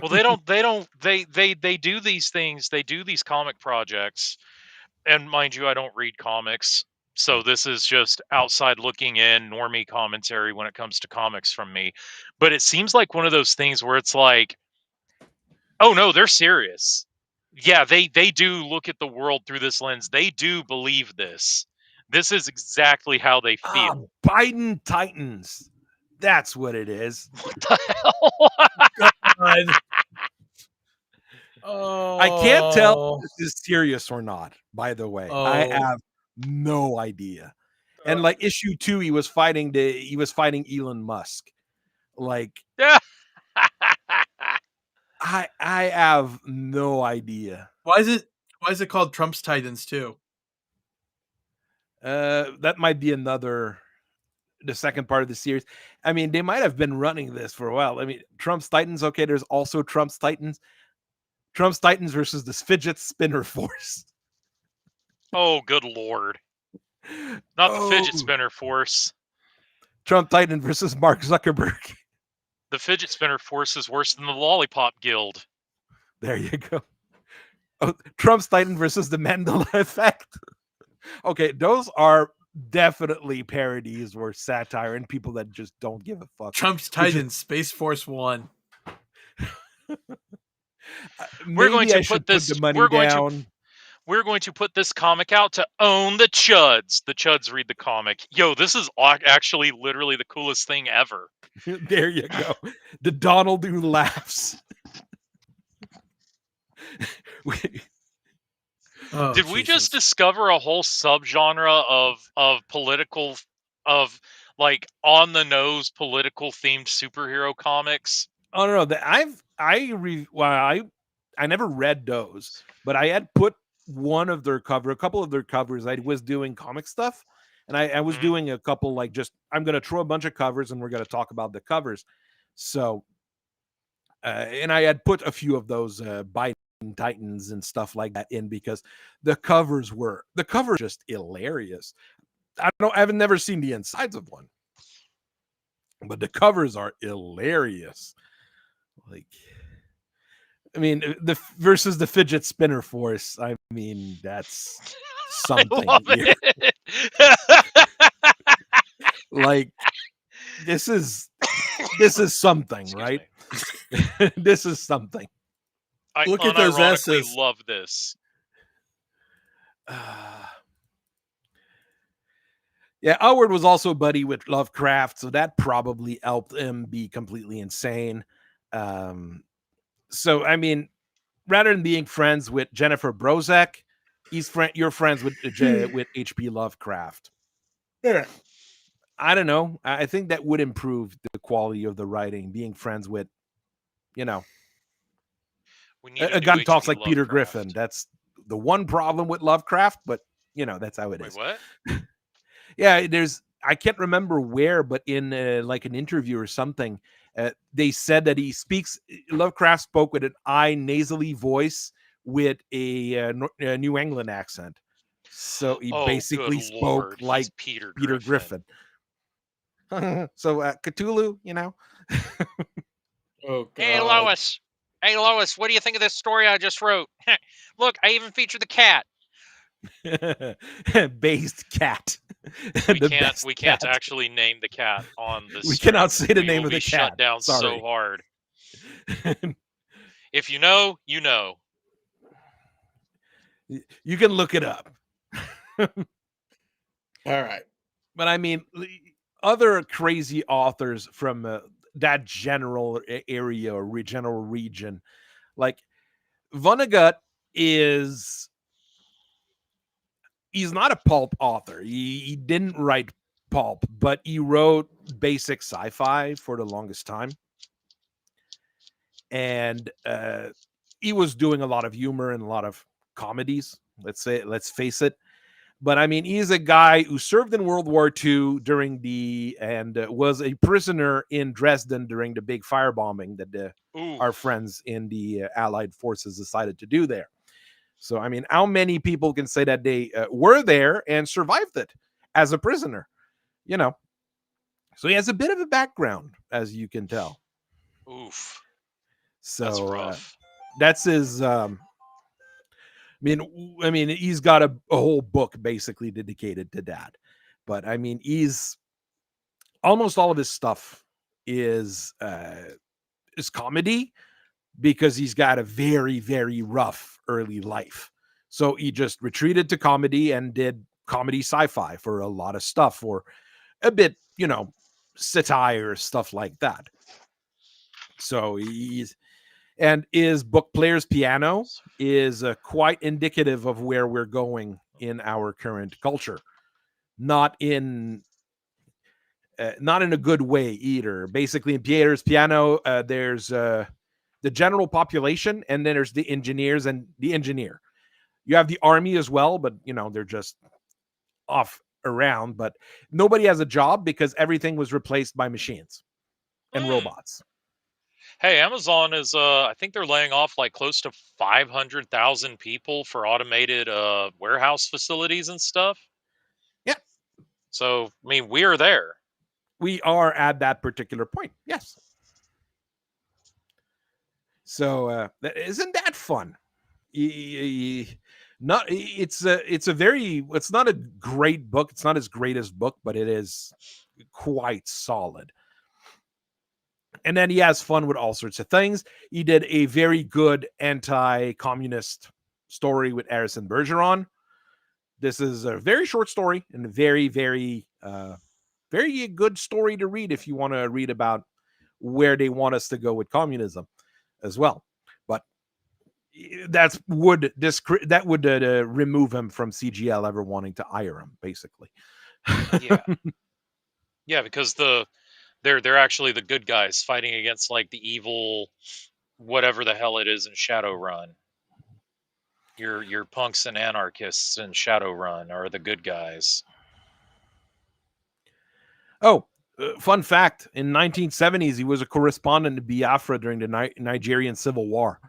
Well, they do these things. They do these comic projects, and mind you, I don't read comics, so this is just outside looking in, normie commentary when it comes to comics from me. But it seems like one of those things where it's like, oh no, they're serious. Yeah, they do look at the world through this lens. They do believe this. This is exactly how they feel. Biden Titans. That's what it is. What the hell? God. Oh, I can't tell if this is serious or not, by the way. I Oh. have no idea. And like issue 2, he was fighting Elon Musk. Like I have no idea. Why is it called Trump's Titans too? That might be the second part of the series. I mean, they might have been running this for a while. I mean, Trump's Titans. Okay, there's also Trump's Titans. Trump's Titans versus the Fidget Spinner Force. Oh, good lord! Not the Fidget Spinner Force. Trump Titan versus Mark Zuckerberg. The Fidget Spinner Force is worse than the Lollipop Guild. There you go. Oh, Trump's Titan versus the Mandela Effect. Okay, those are definitely parodies or satire and people that just don't give a fuck. Trump's Titans, Space Force One. We're going to put the money down. We're going to put this comic out to own the chuds. The chuds read the comic. Yo, this is actually literally the coolest thing ever. There you go. The Donald who laughs. Did we just discover a whole subgenre of political, of like on the nose political themed superhero comics? Oh no, I never read those, but I had put a couple of their covers. I was doing comic stuff, and I was doing a couple like just I'm going to throw a bunch of covers and we're going to talk about the covers. So, and I had put a few of those Biden Titans and stuff like that in because the covers just hilarious. I haven't never seen the insides of one, but the covers are hilarious. Like, I mean, versus the Fidget Spinner Force. I mean, that's something. I love it. Like, this is something, right? This is something. I Look at those S's. Love this. Yeah, Howard was also buddy with Lovecraft, so that probably helped him be completely insane. So, I mean, rather than being friends with Jennifer Brozek, you're friends with H.P. Lovecraft. Yeah. I don't know. I think that would improve the quality of the writing, being friends with, a guy who talks like Lovecraft. Peter Griffin. That's the one problem with Lovecraft, but, that's how it is. What? Yeah, I can't remember where, but in like an interview or something, they said that Lovecraft spoke with an nasally voice with a New England accent. So he basically spoke like Peter Griffin. So Cthulhu, Oh, God. Hey, Lois, what do you think of this story I just wrote? Look, I even featured the cat. Based cat. We can't actually name the cat on this. We cannot say the name of the cat. Shut down so hard. If you know, you know. You can look it up. All right. But I mean, other crazy authors from that general area or general region, like Vonnegut he's not a pulp author. He didn't write pulp, but he wrote basic sci-fi for the longest time. And he was doing a lot of humor and a lot of comedies, let's face it. But I mean, he's a guy who served in World War II and was a prisoner in Dresden during the big firebombing that our friends in the Allied forces decided to do there. So, I mean, how many people can say that they were there and survived it as a prisoner? So he has a bit of a background, as you can tell. Oof. So that's rough. That's his. I mean, he's got a whole book basically dedicated to that. But I mean, he's almost all of his stuff is comedy because he's got a very, very rough early life. So he just retreated to comedy and did comedy sci-fi for a lot of stuff, or a bit, satire, stuff like that. So And is Book Player's Piano is quite indicative of where we're going in our current culture. Not in a good way either. Basically, in Player's Piano, there's the general population, and then there's the engineers and the engineer. You have the army as well, but they're just off around. But nobody has a job because everything was replaced by machines and robots. Hey, Amazon is I think they're laying off like close to 500,000 people for automated warehouse facilities and stuff. Yeah. So, I mean, we're there. We are at that particular point. Yes. So, isn't that fun? Not it's not a great book. It's not his greatest book, but it is quite solid. And then he has fun with all sorts of things. He did a very good anti-communist story with Harrison Bergeron. This is a very short story and a very, very, very good story to read if you want to read about where they want us to go with communism as well. But that would remove him from CGL ever wanting to hire him, basically. Yeah, because they're actually the good guys fighting against like the evil, whatever the hell it is in Shadowrun. Your punks and anarchists in Shadowrun are the good guys. Oh, fun fact: in 1970s, he was a correspondent to Biafra during the Nigerian Civil War.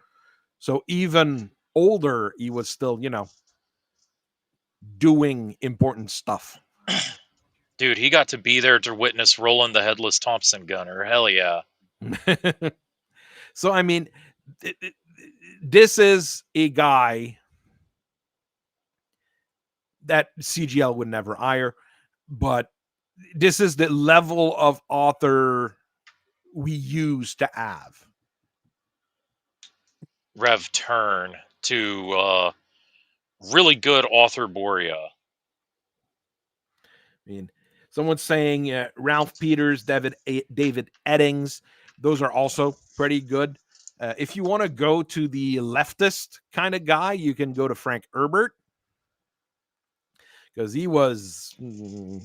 So even older, he was still, doing important stuff. Dude, he got to be there to witness Roland the Headless Thompson Gunner. Hell yeah. So, I mean, this is a guy that CGL would never hire, but this is the level of author we used to have. Rev turn to really good author Borea. I mean, someone's saying Ralph Peters, David Eddings. Those are also pretty good. If you want to go to the leftist kind of guy, you can go to Frank Herbert, because he was a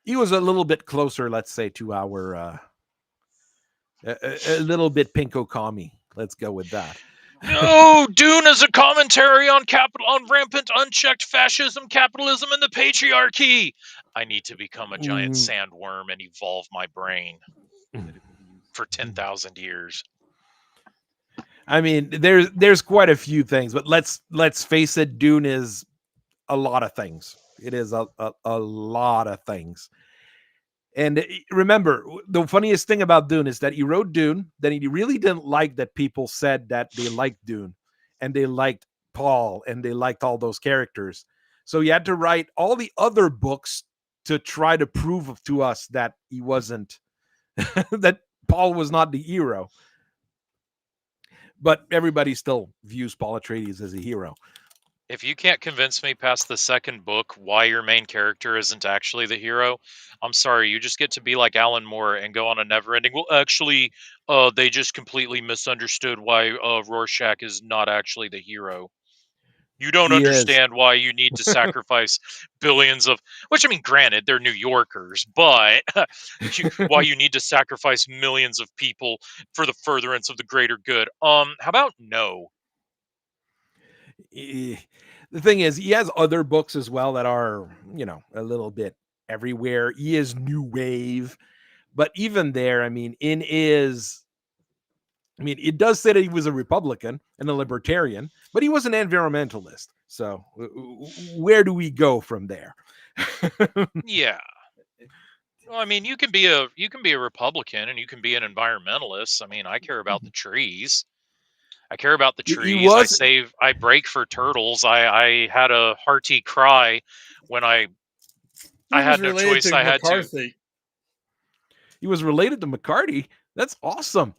little bit closer, let's say, to our a little bit pinko commie. Let's go with that. No, Dune is a commentary on rampant, unchecked fascism, capitalism, and the patriarchy. I need to become a giant sandworm and evolve my brain for 10,000 years. I mean, there's quite a few things, but let's face it, Dune is a lot of things. It is a lot of things. And remember, the funniest thing about Dune is that he wrote Dune, then he really didn't like that people said that they liked Dune, and they liked Paul, and they liked all those characters. So he had to write all the other books to try to prove to us that he wasn't, that Paul was not the hero. But everybody still views Paul Atreides as a hero. If you can't convince me past the second book why your main character isn't actually the hero, I'm sorry, you just get to be like Alan Moore and go on a never-ending, well, actually, they just completely misunderstood why Rorschach is not actually the hero. You don't understand why you need to sacrifice billions of, which, I mean, granted, they're New Yorkers, but why you need to sacrifice millions of people for the furtherance of the greater good. How about no? The thing is, he has other books as well that are, a little bit everywhere. He is new wave, but even there, I mean, it does say that he was a Republican and a libertarian, but he was an environmentalist. So where do we go from there? Yeah. Well, I mean, you can be a Republican and you can be an environmentalist. I mean, I care about the trees. I care about the trees. I break for turtles. I had a hearty cry when I had no choice. I had to. He was related to McCarthy. That's awesome.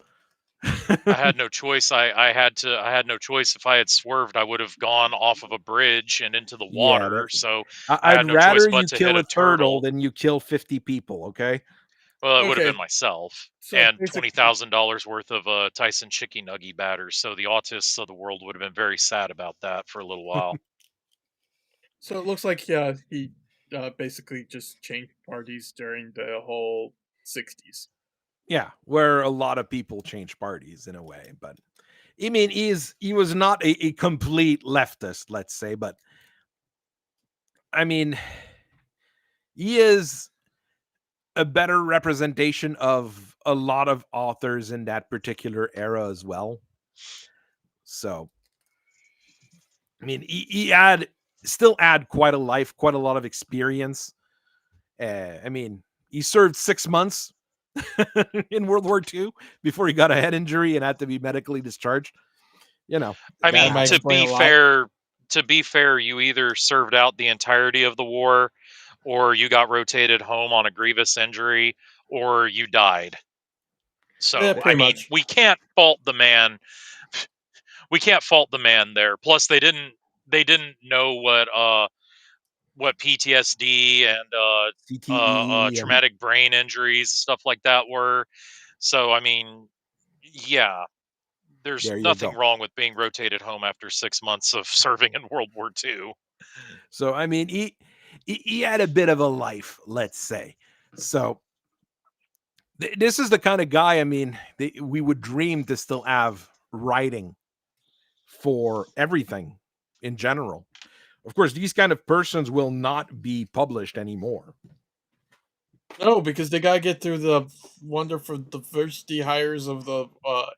I had no choice. I had no choice. If I had swerved, I would have gone off of a bridge and into the water. So I'd rather you kill a turtle than you kill 50 people. Okay. Well, it would have Okay. been myself So and basically, $20,000 worth of Tyson Chicky Nuggy batters. So the autists of the world would have been very sad about that for a little while. so it looks like he basically just changed parties during the whole '60s. Yeah, where a lot of people change parties in a way, but I mean, he was not a complete leftist, let's say, but I mean, he is a better representation of a lot of authors in that particular era as well. So, I mean, he still had quite a life, quite a lot of experience. I mean, he served 6 months in World War II before he got a head injury and had to be medically discharged. You know, I That mean, might to explain be a lot. fair, you either served out the entirety of the war, or you got rotated home on a grievous injury, or you died. Yeah, So, I pretty mean, much. we can't fault the man. We can't fault the man there. Plus, they didn't know what PTSD and CTE and traumatic brain injuries, stuff like that were. So, I mean, yeah, there's there you nothing go. wrong with being rotated home after 6 months of serving in World War II. So, I mean, he had a bit of a life, let's say. So, this is the kind of guy, I mean, we would dream to still have writing for everything in general. Of course, these kind of persons will not be published anymore. No, because they gotta get through the wonderful diversity hires of the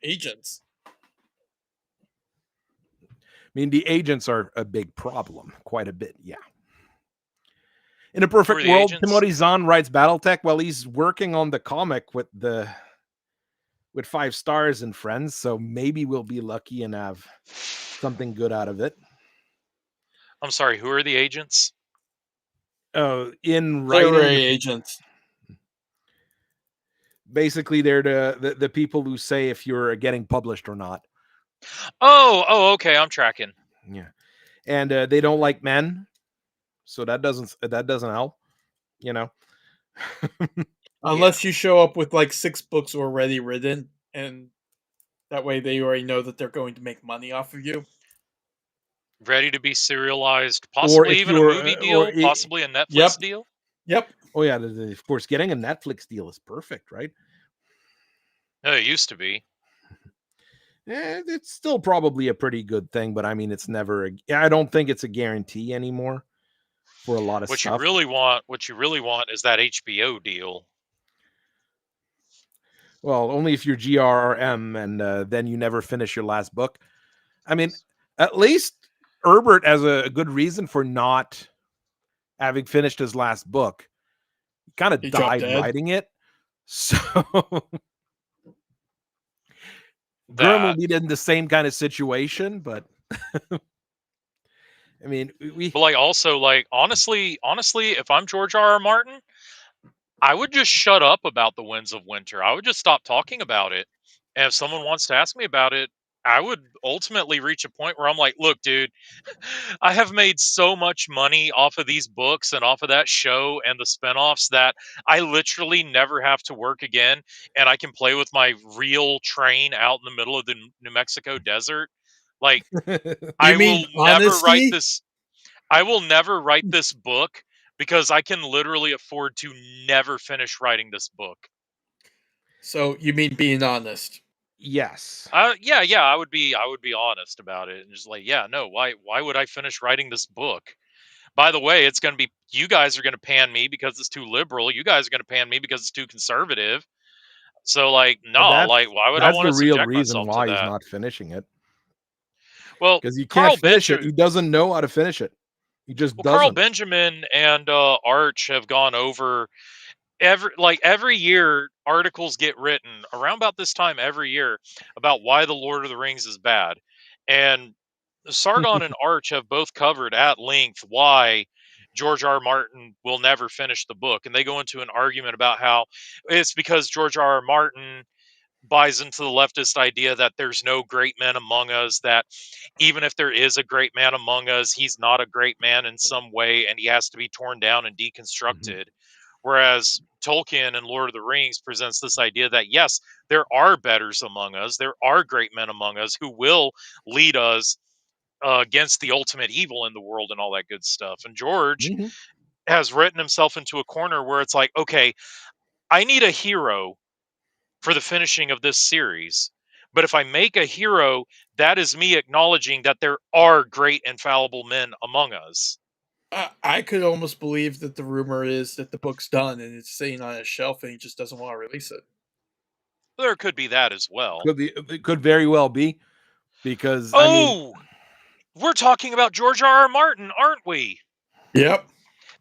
agents. I mean, the agents are a big problem, quite a bit, yeah. In a perfect the world, agents? Timothy Zahn writes Battletech while he's working on the comic with 5 stars and friends, so maybe we'll be lucky and have something good out of it. I'm sorry, who are the agents? In Literary writing, agents. basically they're the people who say if you're getting published or not. Oh, okay, I'm tracking. Yeah, and they don't like men, so that doesn't help. You know, Unless you show up with like 6 books already written, and that way they already know that they're going to make money off of you. Ready to be serialized, or possibly if even a you're movie deal, possibly a Netflix Yep. deal. Yep. Oh yeah, of course, getting a Netflix deal is perfect, right? No, it used to be. It's still probably a pretty good thing, but I mean, it's never. I don't think it's a guarantee anymore for a lot of What stuff. you really want is that HBO deal. Well, only if you're GRRM and then you never finish your last book. I mean, at least Herbert has a good reason for not having finished his last book. He kind of He dropped died dead. writing it. So Grim will be in the same kind of situation, but I mean, But honestly, if I'm George R. R. Martin, I would just shut up about the Winds of Winter. I would just stop talking about it. And if someone wants to ask me about it, I would ultimately reach a point where I'm like, look, dude, I have made so much money off of these books and off of that show and the spinoffs that I literally never have to work again. And I can play with my real train out in the middle of the New Mexico desert. Like, You mean honesty? I will never write this book because I can literally afford to never finish writing this book. So you mean being honest? yes. Yeah, I would be honest about it and just like, yeah, no, why would I finish writing this book? By the way, it's going to be, you guys are going to pan me because it's too liberal. You guys are going to pan me because it's too conservative. So like, no, like, why would I That's want the to real subject reason myself to why he's that? not finishing it. Well, Because you can't finish it. He doesn't know how to finish it. He just doesn't. Carl Benjamin and Arch have gone over every year. Articles get written around about this time every year about why the Lord of the Rings is bad, and Sargon and Arch have both covered at length why George R. R. Martin will never finish the book, and they go into an argument about how it's because George R. R. Martin buys into the leftist idea that there's no great men among us, that even if there is a great man among us, he's not a great man in some way and he has to be torn down and deconstructed. Whereas Tolkien and Lord of the Rings presents this idea that, yes, there are betters among us. There are great men among us who will lead us against the ultimate evil in the world and all that good stuff. And George has written himself into a corner where it's like, okay, I need a hero for the finishing of this series. But if I make a hero, that is me acknowledging that there are great and fallible men among us. I could almost believe that the rumor is that the book's done and it's sitting on a shelf and he just doesn't want to release it. There could be that as well. It could very well be, because we're talking about George R.R. Martin, aren't we? Yep.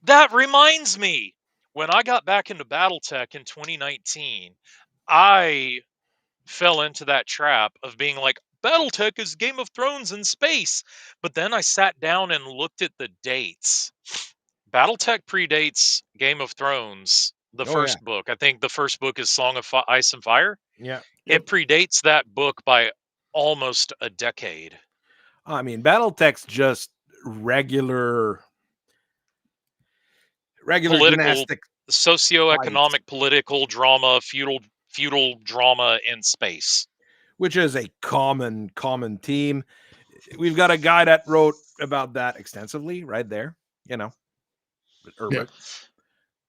That reminds me, when I got back into Battletech in 2019, I fell into that trap of being like, Battletech is Game of Thrones in space. But then I sat down and looked at the dates. Battletech predates Game of Thrones, the first book. I think the first book is Song of Ice and Fire. Yeah. It predates that book by almost a decade. I mean, Battletech's just regular political, gymnastics, socioeconomic, political drama, feudal drama in space, which is a common theme. We've got a guy that wrote about that extensively right there, Herbert.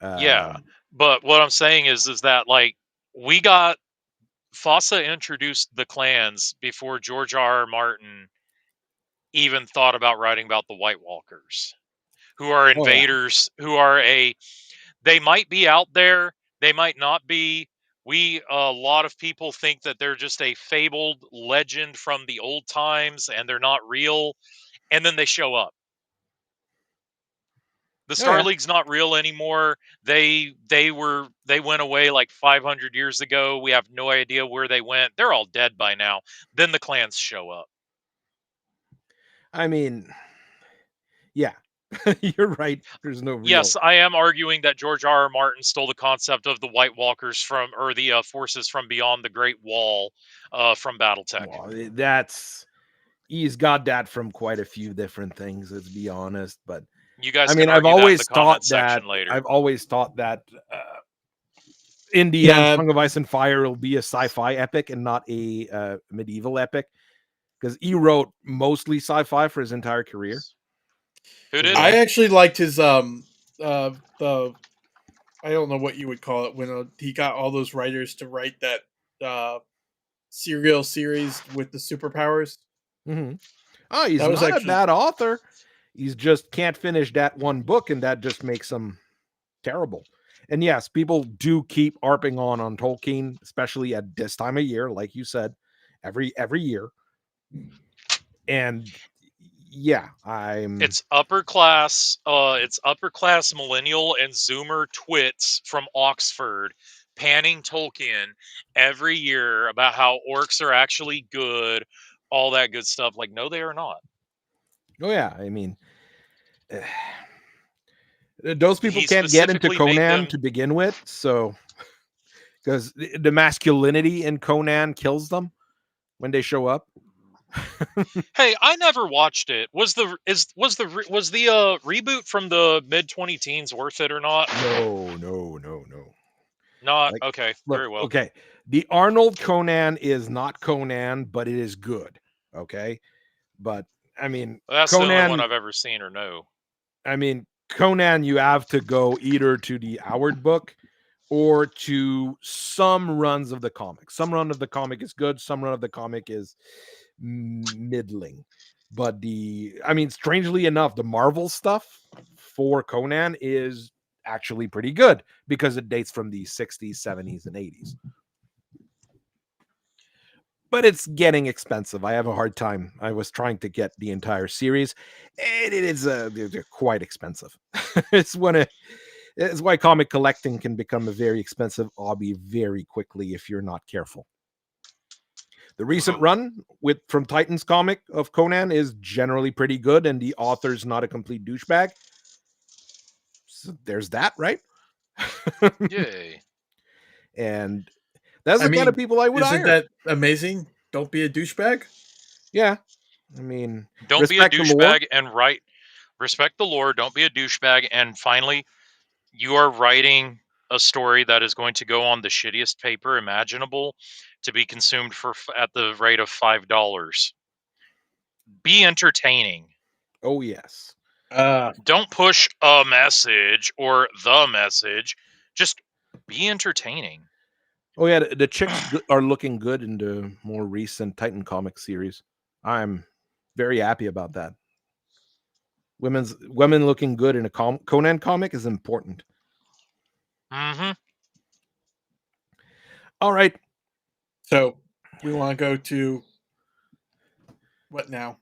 Yeah, but what I'm saying is that, like, we got Fossa introduced the clans before George R.R. Martin even thought about writing about the White Walkers, who are invaders, who are they might be out there, they might not be. A lot of people think that they're just a fabled legend from the old times and they're not real, and then they show up. The Star League's not real anymore. They went away like 500 years ago. We have no idea where they went. They're all dead by now. Then the clans show up. I mean, yeah, you're right. There's no real... Yes, I am arguing that George R.R. Martin stole the concept of the White Walkers from, or the forces from beyond the Great Wall from Battletech. Well, he's got that from quite a few different things, let's be honest. But you guys, I've always thought that. I've always thought that in the end, Song of Ice and Fire will be a sci-fi epic and not a medieval epic, because he wrote mostly sci-fi for his entire career. Who did? I actually liked his the I don't know what you would call it when he got all those writers to write that serial series with the superpowers. Mm-hmm. Oh, he's not a bad author. He's just can't finish that one book, and that just makes him terrible. And yes, people do keep harping on Tolkien, especially at this time of year, like you said, every year. And yeah, it's upper class millennial and Zoomer twits from Oxford panning Tolkien every year about how orcs are actually good, all that good stuff. Like, no, they are not. Oh yeah, I mean, those people can't get into Conan to begin with, so because the masculinity in Conan kills them when they show up. Hey, I never watched it. Was the reboot from the mid-2010s worth it or not? No. Not okay. Very well. Okay, the Arnold Conan is not Conan, but it is good. Okay, but I mean, that's Conan, the only one I've ever seen or know. I mean, Conan, you have to go either to the Howard book or to some runs of the comic. Some run of the comic is good. Some run of the comic is middling. But strangely enough, the Marvel stuff for Conan is actually pretty good because it dates from the 60s, 70s, and 80s. But it's getting expensive. I have a hard time. I was trying to get the entire series, and it is they're quite expensive. It's why comic collecting can become a very expensive hobby very quickly if you're not careful. The recent run from Titan's comic of Conan is generally pretty good, and the author's not a complete douchebag. So there's that, right? Yay. And that's the kind of people I would hire. Isn't that amazing? Don't be a douchebag. Yeah. I mean, don't be a douchebag and respect the lore. Don't be a douchebag. And finally, you are writing a story that is going to go on the shittiest paper imaginable to be consumed at the rate of $5. Be entertaining. Oh yes. Don't push a message or the message. Just be entertaining. Oh yeah, the chicks are looking good in the more recent Titan comic series. I'm very happy about that. Women looking good in a Conan comic is important. Mm-hmm. All right. So we want to go to what now?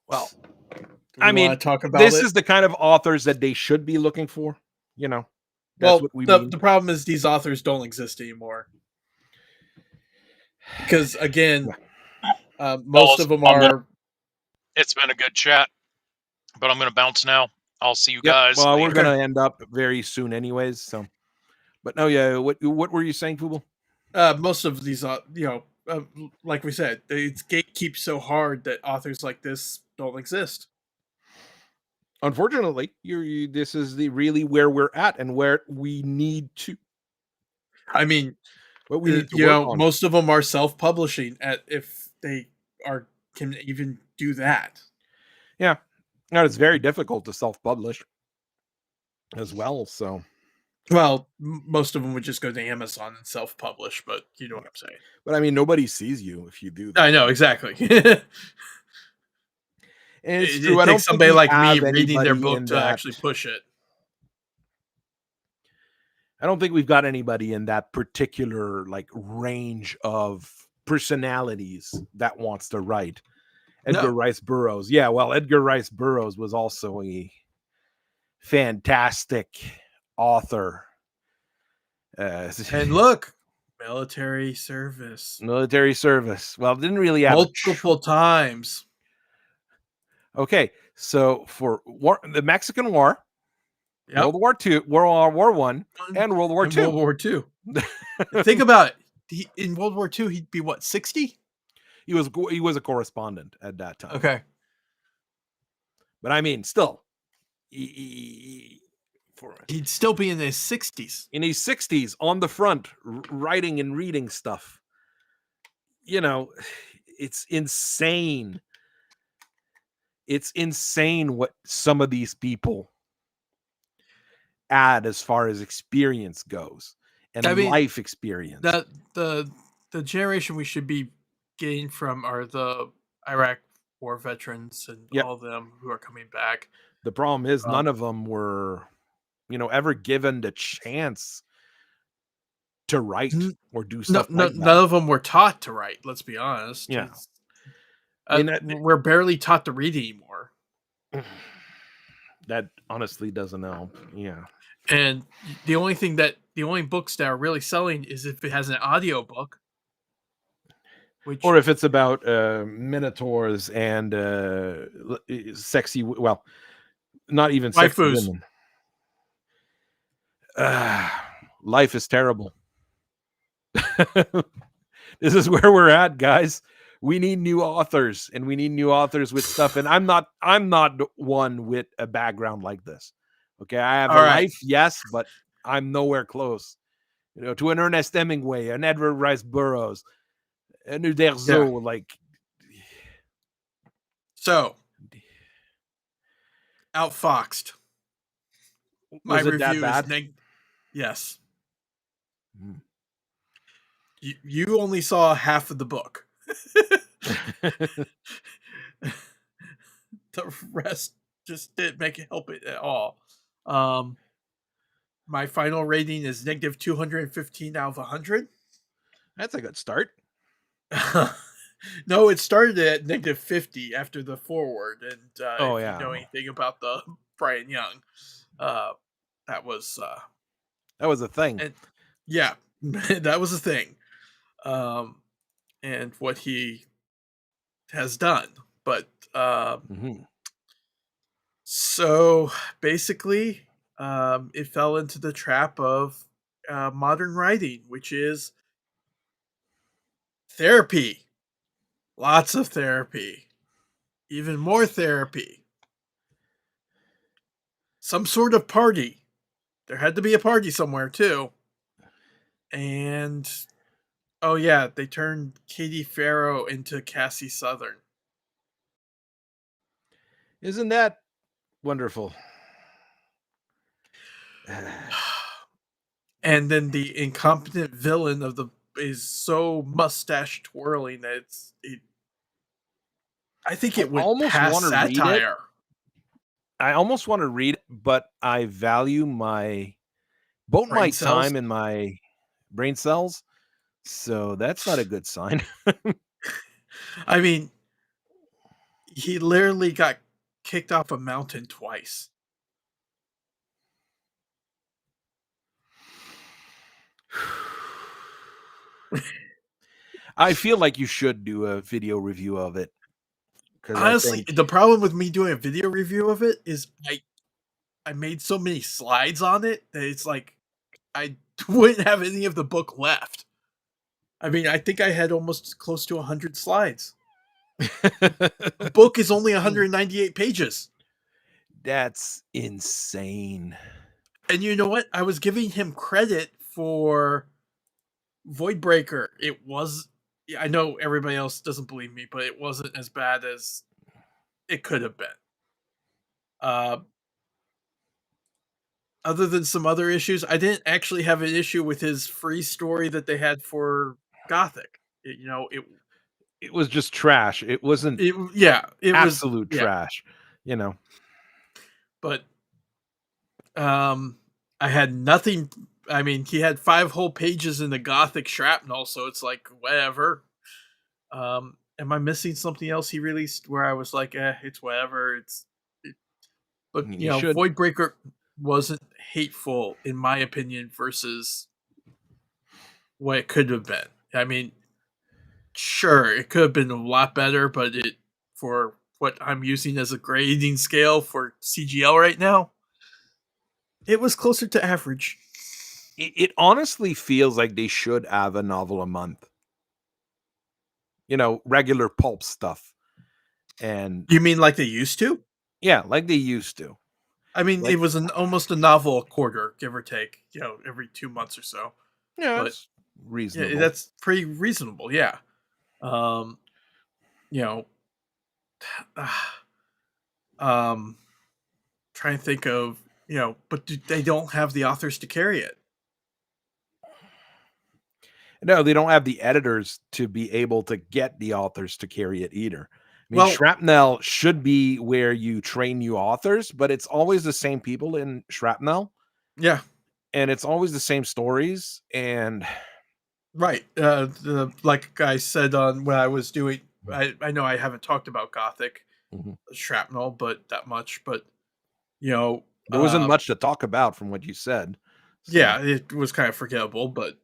Well, I mean, want to talk about this it? is the kind of authors that they should be looking for. You know, that's what we mean. The problem is these authors don't exist anymore. Because again, most of them are. It's been a good chat, but I'm going to bounce now. I'll see you guys. Well, we're going to end up very soon, anyways. So, but no, yeah. What were you saying, Fubel? Most of these, like we said, it's gatekeep so hard that authors like this don't exist. Unfortunately, this is really where we're at and where we need to. I mean, what we need to work on. Most of them are self-publishing if they can even do that. Yeah, now it's very difficult to self-publish as well. So, well, most of them would just go to Amazon and self-publish, but you know what I'm saying. But I mean, nobody sees you if you do that. I know exactly. And it's true. It takes somebody like me reading their book to actually push it. I don't think we've got anybody in that particular range of personalities that wants to write. Edgar Rice Burroughs. Yeah, well, Edgar Rice Burroughs was also a fantastic author. And look, military service. Military service. Well, didn't really have multiple times. Okay, so for the Mexican War, World War II, World War I, and World War II. World War II. Think about it. In World War II, he'd be what, 60? He was a correspondent at that time. Okay, but I mean, still, he'd still be in his 60s. In his 60s, on the front, writing and reading stuff. You know, it's insane. It's insane what some of these people add as far as experience goes and life experience. The generation we should be getting from are the Iraq war veterans and all of them who are coming back. The problem is none of them were, ever given the chance to write or do stuff like that. None of them were taught to write, let's be honest. Yeah. We're barely taught to read anymore. That honestly doesn't help. Yeah. And the only books that are really selling is if it has an audio book. Or if it's about minotaurs and sexy, well, not even sexy women. Life is terrible. This is where we're at, guys. We need new authors, and we need new authors with stuff. And I'm not one with a background like this. Okay, I have life, yes, but I'm nowhere close. To an Ernest Hemingway, an Edgar Rice Burroughs, an Uderzo, So, Outfoxed. My review is yes. You only saw half of the book. The rest just didn't help it at all. My final rating is -215 out of 100. That's a good start. No, it started at -50 after the foreword, and if you know anything about the Brian Young, that was a thing. And, yeah, that was a thing. And what he has done, but so basically, it fell into the trap of modern writing, which is therapy. Lots of therapy. Even more therapy. Some sort of party. There had to be a party somewhere, too. And oh yeah, they turned Katie Farrow into Cassie Southern. Isn't that wonderful? And then the incompetent villain of the is so mustache twirling that I think it went past satire. I almost want to read it, but I value my time and my brain cells, so that's not a good sign. I mean, he literally got kicked off a mountain twice. I feel like you should do a video review of it. Honestly, the problem with me doing a video review of it is I made so many slides on it that it's like I wouldn't have any of the book left. I mean, I think I had almost close to 100 slides. The book is only 198 pages. That's insane. And you know what? I was giving him credit for Voidbreaker. It was, I know everybody else doesn't believe me, but it wasn't as bad as it could have been. Other than some other issues, I didn't actually have an issue with his free story that they had for Gothic. It was just trash. It wasn't. It absolute trash. You know. But I had nothing. I mean, he had 5 whole pages in the Gothic Shrapnel, so it's like whatever. Am I missing something else he released where I was like, it's whatever. But you know, Voidbreaker wasn't hateful in my opinion versus what it could have been. I mean, sure, it could have been a lot better, but for what I'm using as a grading scale for CGL right now, it was closer to average. It honestly feels like they should have a novel a month. You know, regular pulp stuff. And you mean like they used to? Yeah, like they used to. I mean, it was almost a novel a quarter, give or take, you know, every 2 months or so. Yeah, that's reasonable. Yeah, that's pretty reasonable, yeah. You know, trying to think of, you know, but they don't have the authors to carry it. No, they don't have the editors to be able to get the authors to carry it either. I mean, Shrapnel should be where you train new authors, but it's always the same people in Shrapnel. Yeah. And it's always the same stories. And right. Like I said on when I was doing, I know I haven't talked about Gothic Shrapnel, but that much. But, you know, there wasn't much to talk about from what you said. So. Yeah, it was kind of forgettable, but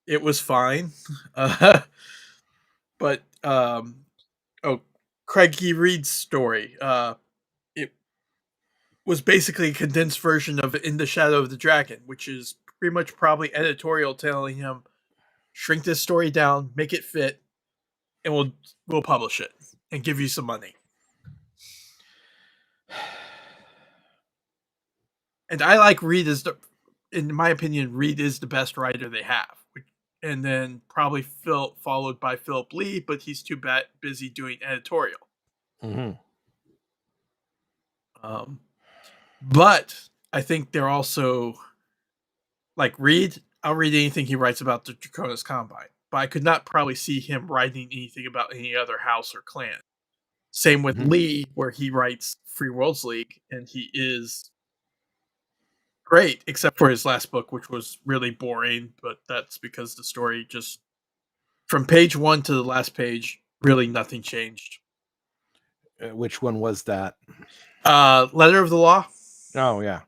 it was fine. But Craig E. Reed's story. It was basically a condensed version of In the Shadow of the Dragon, which is pretty much probably editorial telling him, shrink this story down, make it fit, and we'll publish it and give you some money. And I like Reed in my opinion, Reed is the best writer they have. And then probably followed by Philip Lee, but he's too busy doing editorial. But I think they're also like Reed. I'll read anything he writes about the Draconis Combine, but I could not probably see him writing anything about any other house or clan. Same with Lee, where he writes Free Worlds League, and he is great, except for his last book, which was really boring, but that's because the story just, from page 1 to the last page, really nothing changed. Which one was that? Letter of the Law. Oh, yeah.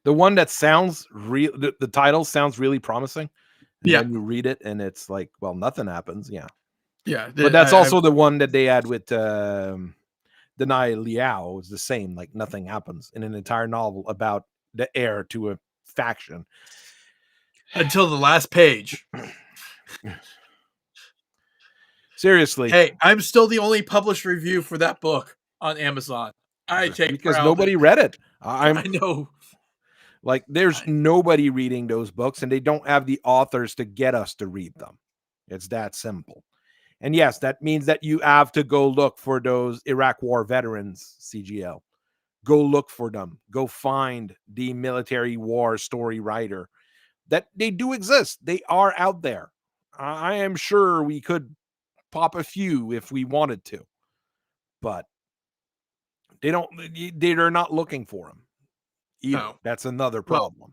The one that sounds real, the title sounds really promising. And then you read it and it's like, well, nothing happens. Yeah. Yeah. But that's also the one that they had with Denai Liao. It was the same, like nothing happens in an entire novel about the heir to a faction until the last page. Seriously. Hey, I'm still the only published review for that book on Amazon. I take because nobody read it. I know. Like, there's nobody reading those books, and they don't have the authors to get us to read them. It's that simple. And yes, that means that you have to go look for those Iraq War veterans, CGL. Go look for them. Go find the military war story writer. That they do exist. They are out there. I am sure we could pop a few if we wanted to, but they're not looking for them either. No. That's another problem.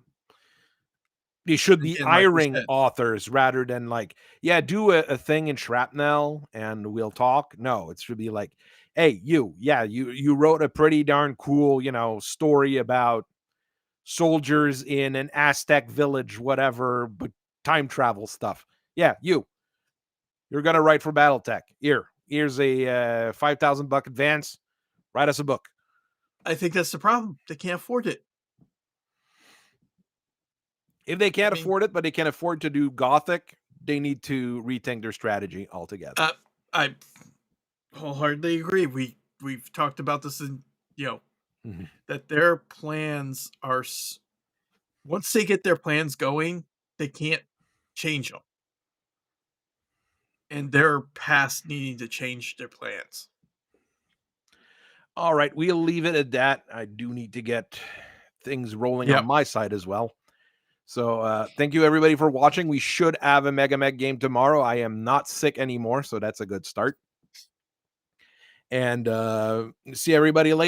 They should be Again, hiring authors rather than like, yeah, do a thing in Shrapnel and we'll talk. No, it should be like, hey, you wrote a pretty darn cool, story about soldiers in an Aztec village, whatever, but time travel stuff. Yeah, you're gonna write for Battletech. Here's a $5,000 advance. Write us a book. I think that's the problem. They can't afford it. If they can't afford it, but they can afford to do Gothic, they need to rethink their strategy altogether. I wholeheartedly agree. We've talked about this in that their plans are, once they get their plans going, they can't change them, and they're past needing to change their plans. All right, we'll leave it at that. I do need to get things rolling on my side as well. So thank you, everybody, for watching. We should have a Mega Meg game tomorrow. I am not sick anymore, so that's a good start. And see everybody later.